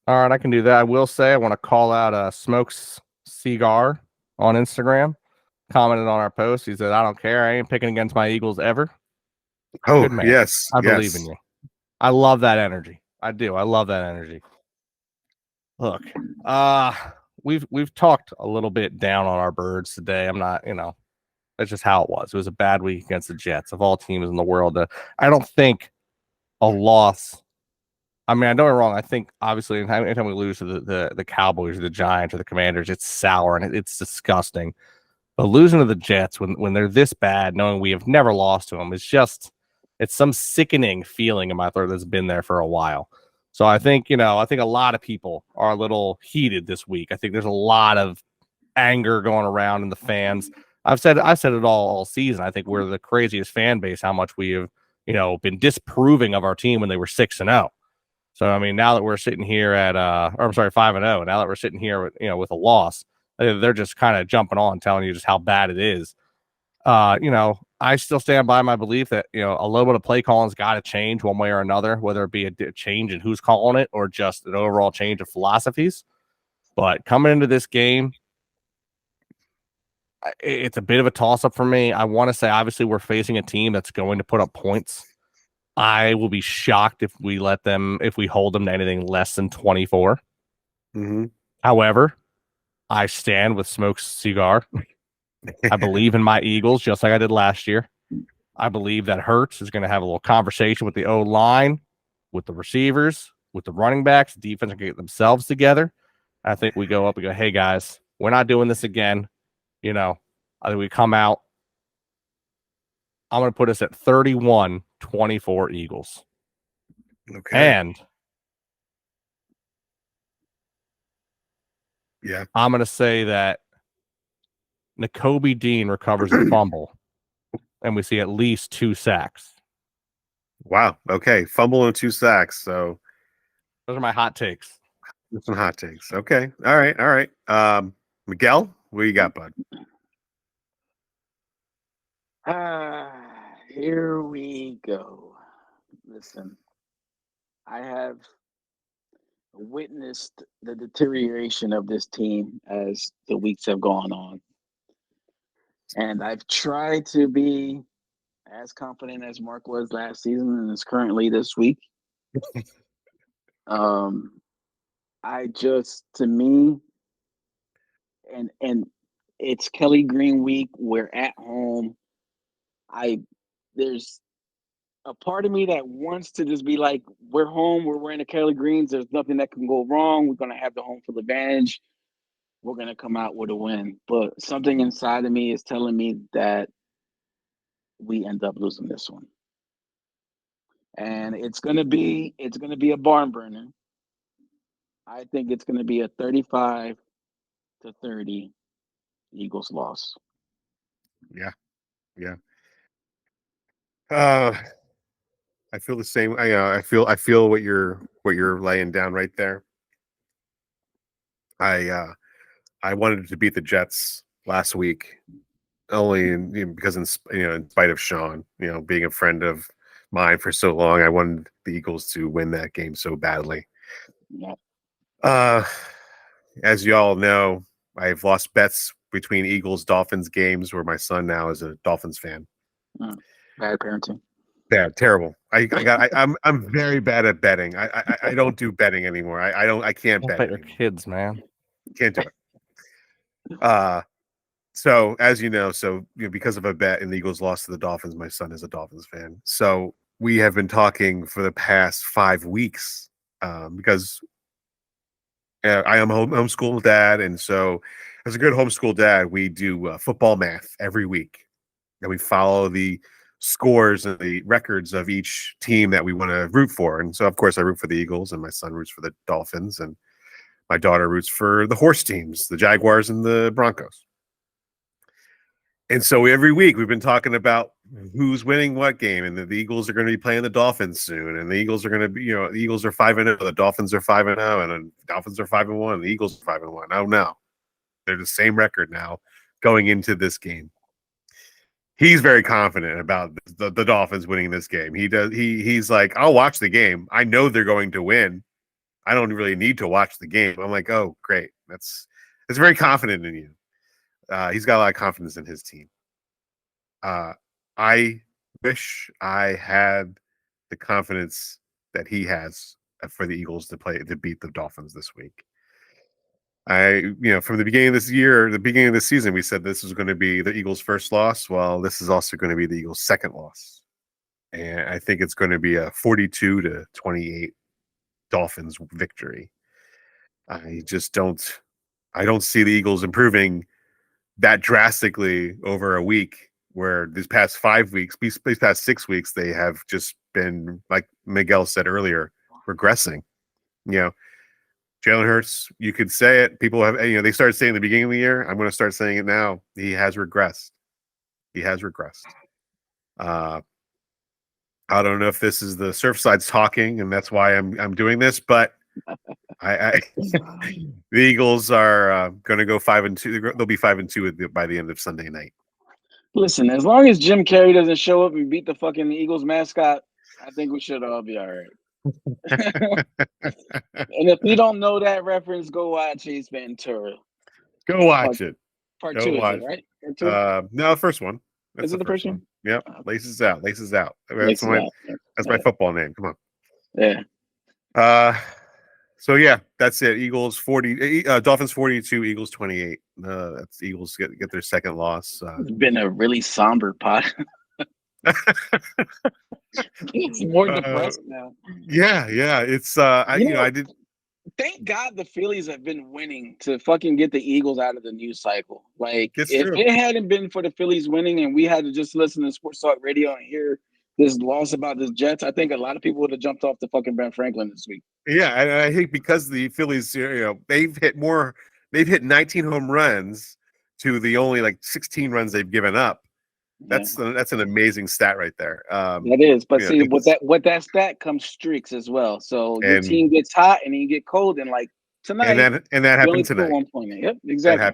All right, I can do that. I will say I want to call out Smokes Cigar on Instagram. Commented on our post. He said, "I don't care. I ain't picking against my Eagles ever." Oh, good man. Yes. I believe in you. I love that energy. I do. I love that energy. Look, we've talked a little bit down on our Birds today. I'm not, that's just how it was. It was a bad week against the Jets of all teams in the world. I don't think a loss. I mean, I don't get me wrong. I think obviously anytime we lose to the Cowboys or the Giants or the Commanders, it's sour and it's disgusting. But losing to the Jets when they're this bad, knowing we have never lost to them, it's some sickening feeling in my throat that's been there for a while. So I think a lot of people are a little heated this week. I think there's a lot of anger going around in the fans. I've said it all season. I think we're the craziest fan base. How much we have been disproving of our team when they were 6-0. So I mean, now that we're sitting here at 5-0, now that we're sitting here with a loss. They're just kind of jumping on, telling you just how bad it is. I still stand by my belief that, a little bit of play calling's got to change one way or another, whether it be a change in who's calling it or just an overall change of philosophies. But coming into this game, it's a bit of a toss-up for me. I want to say, obviously, we're facing a team that's going to put up points. I will be shocked if we hold them to anything less than 24. Mm-hmm. However, I stand with Smokes Cigar. I believe in my Eagles, just like I did last year. I believe that Hurts is going to have a little conversation with the O-line, with the receivers, with the running backs. The defense are going to get themselves together. I think we go up and go, hey, guys, we're not doing this again. I think we come out. I'm going to put us at 31-24 Eagles. Okay. And yeah, I'm going to say that Nakobe Dean recovers a fumble, and we see at least 2 sacks. Wow. Okay. Fumble and 2 sacks. So those are my hot takes. Some hot takes. Okay. All right. Miguel, what you got, bud? Here we go. Listen, I have witnessed the deterioration of this team as the weeks have gone on. And I've tried to be as confident as Mark was last season and is currently this week. To me, and it's Kelly Green week. We're at home. There's a part of me that wants to just be like, we're home. We're wearing the Kelly Greens. There's nothing that can go wrong. We're going to have the home field advantage. We're going to come out with a win. But something inside of me is telling me that we end up losing this one. And it's going to be a barn burner. I think it's going to be a 35-30 Eagles loss. Yeah. I feel the same. I feel what you're laying down right there. I wanted to beat the Jets last week, only because in spite of Sean, being a friend of mine for so long, I wanted the Eagles to win that game so badly. Yeah. as you all know, I've lost bets between Eagles Dolphins games where my son now is a Dolphins fan. Bad parenting. Bad, terrible. I'm very bad at betting. I don't do betting anymore. I can't bet your anymore. kids, man. Can't do it. So as you know, because of a bet and the Eagles lost to the Dolphins, my son is a Dolphins fan. So we have been talking for the past 5 weeks because I am a homeschool dad, and so as a good homeschool dad, we do football math every week, and we follow the scores and the records of each team that we want to root for. And so, of course, I root for the Eagles, and my son roots for the Dolphins, and my daughter roots for the horse teams, the Jaguars and the Broncos. And so every week we've been talking about who's winning what game, and the Eagles are going to be playing the Dolphins soon, and the Eagles are going to be, the Eagles are 5-0, the Dolphins are 5-0, and the Dolphins are 5-1, and the Eagles are 5-1. Oh no, they're the same record now going into this game. He's very confident about the Dolphins winning this game. He's like, I'll watch the game. I know they're going to win. I don't really need to watch the game. I'm like, oh great, that's very confident in you. He's got a lot of confidence in his team. I wish I had the confidence that he has for the Eagles to beat the Dolphins this week. From the beginning of this year, the beginning of the season, we said this was going to be the Eagles' first loss. Well, this is also going to be the Eagles' second loss. And I think it's going to be a 42-28 Dolphins victory. I don't see the Eagles improving that drastically over a week, where these past 6 weeks, they have just been, like Miguel said earlier, regressing. Jalen Hurts, you could say it. People have, they started saying at the beginning of the year. I'm going to start saying it now. He has regressed. I don't know if this is the Surfside's talking, and that's why I'm doing this, but the Eagles are going to go 5-2. They'll be 5-2 by the end of Sunday night. Listen, as long as Jim Carrey doesn't show up and beat the fucking Eagles mascot, I think we should all be all right. And if you don't know that reference, go watch Ace Ventura. Go watch it. Part 2, is it, right? Part 2? No, first one. Is it the first one? Yep. Laces out. That's my football name. Come on. Yeah. So yeah, that's it. Eagles 40, Dolphins 42, Eagles 28. That's Eagles get their second loss. It's been a really somber pod. It's more depressed now. Yeah. It's I did. Thank God the Phillies have been winning to fucking get the Eagles out of the news cycle. Like, if it hadn't been for the Phillies winning and we had to just listen to Sports Talk Radio and hear this loss about the Jets, I think a lot of people would have jumped off the fucking Ben Franklin this week. Yeah, and I think because the Phillies, they've hit 19 home runs to the only 16 runs they've given up. That's an amazing stat right there. That is, but see, with that stat comes streaks as well. So your team gets hot and you get cold, and tonight, and that happened tonight. 1 point. Yep, exactly. That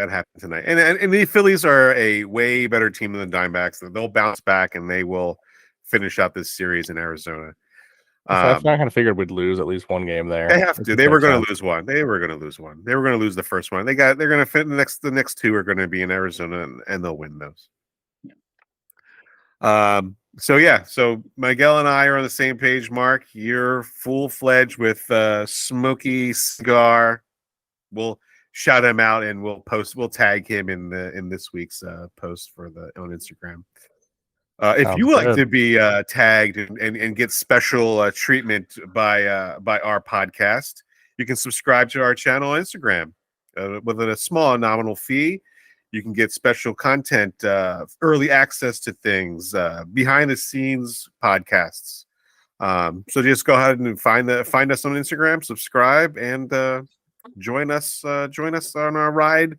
happened tonight. And the Phillies are a way better team than the Diamondbacks. They'll bounce back and they will finish out this series in Arizona. So I kind of figured we'd lose at least one game there. They have to. They were going to lose one. They were going to lose the first one. They're going to fit the next two are going to be in Arizona, and they'll win those. So Miguel and I are on the same page. Mark, you're full-fledged with Smoky Cigar. We'll shout him out and we'll tag him in this week's post on Instagram. If you would like to be tagged and get special treatment by our podcast, you can subscribe to our channel on Instagram with a small nominal fee. You can get special content, early access to things, behind the scenes podcasts. So just go ahead and find us on Instagram, subscribe, and join us on our ride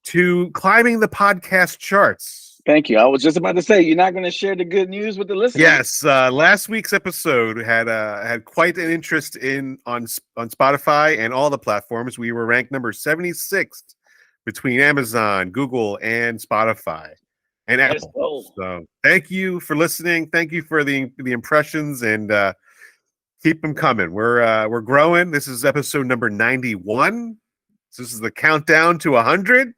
to climbing the podcast charts. Thank you. I was just about to say, you're not going to share the good news with the listeners. Yes, last week's episode had quite an interest on Spotify and all the platforms. We were ranked number 76th. Between Amazon, Google, and Spotify, and Apple. So thank you for listening. Thank you for the impressions, and keep them coming. We're growing. This is episode number 91. So this is the countdown to 100.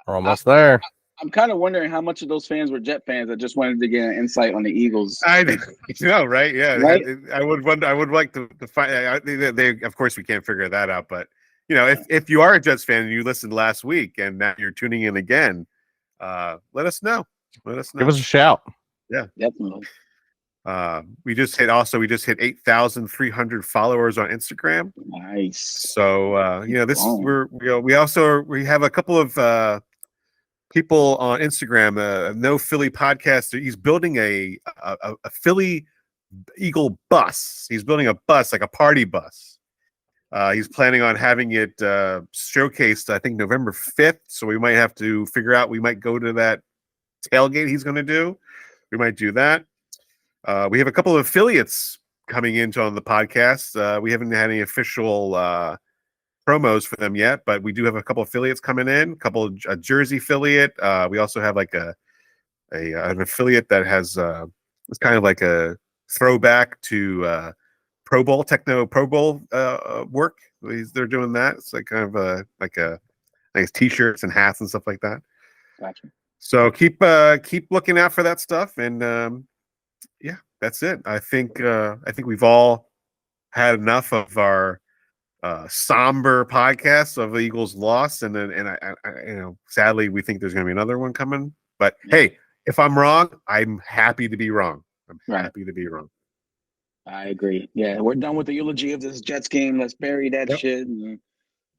We're almost there. I'm kind of wondering how much of those fans were Jet fans that just wanted to get an insight on the Eagles. I know, right? Yeah, Right? I would wonder. I would like to find. They, of course, we can't figure that out. But if you are a Jets fan and you listened last week and now you're tuning in again, let us know. Let us know. Give us a shout. Yeah, Definitely. we just hit 8,300 followers on Instagram. Nice. So we have a couple of people on Instagram. No Philly podcaster. He's building a Philly Eagle bus. He's building a bus, like a party bus. He's planning on having it showcased, I think, November 5th. So we might have to figure out. We might go to that tailgate he's going to do. We might do that. We have a couple of affiliates coming into on the podcast. We haven't had any official promos for them yet, but we do have a couple of affiliates coming in. A Jersey affiliate. We also have like an affiliate that has it's kind of like a throwback to Pro Bowl work. They're doing that. It's like kind of nice t-shirts and hats and stuff like that. Gotcha. So keep looking out for that stuff, and yeah, that's it. I think we've all had enough of our somber podcast of the Eagles' loss, and I sadly we think there's going to be another one coming. But hey, if I'm wrong, I'm happy to be wrong. Happy to be wrong. I agree. Yeah, we're done with the eulogy of this Jets game. Let's bury that shit and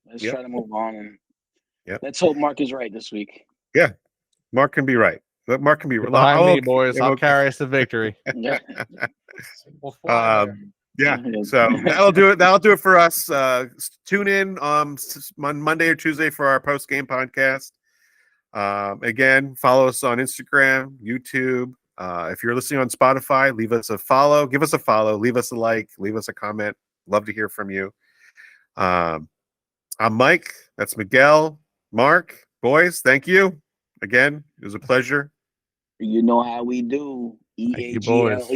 let's try to move on. And let's hope Mark is right this week. Yeah, Mark can be right. Mark can be right. Behind me, boys. I'll carry us to victory. Yeah. Yeah. So that'll do it. That'll do it for us. Tune in on Monday or Tuesday for our post game podcast. Again, follow us on Instagram, YouTube. If you're listening on Spotify, leave us a follow. Give us a follow. Leave us a like. Leave us a comment. Love to hear from you. I'm Mike. That's Miguel. Mark. Boys, thank you. Again, it was a pleasure. You know how we do. EAGLES.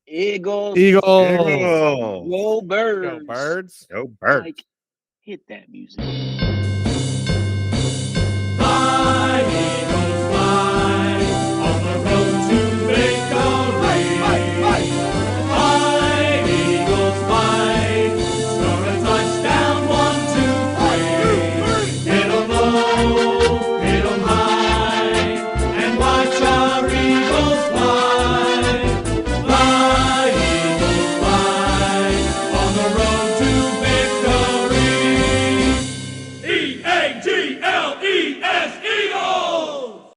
Eagles. Eagles. Go Birds. Go Birds. Like, hit that music.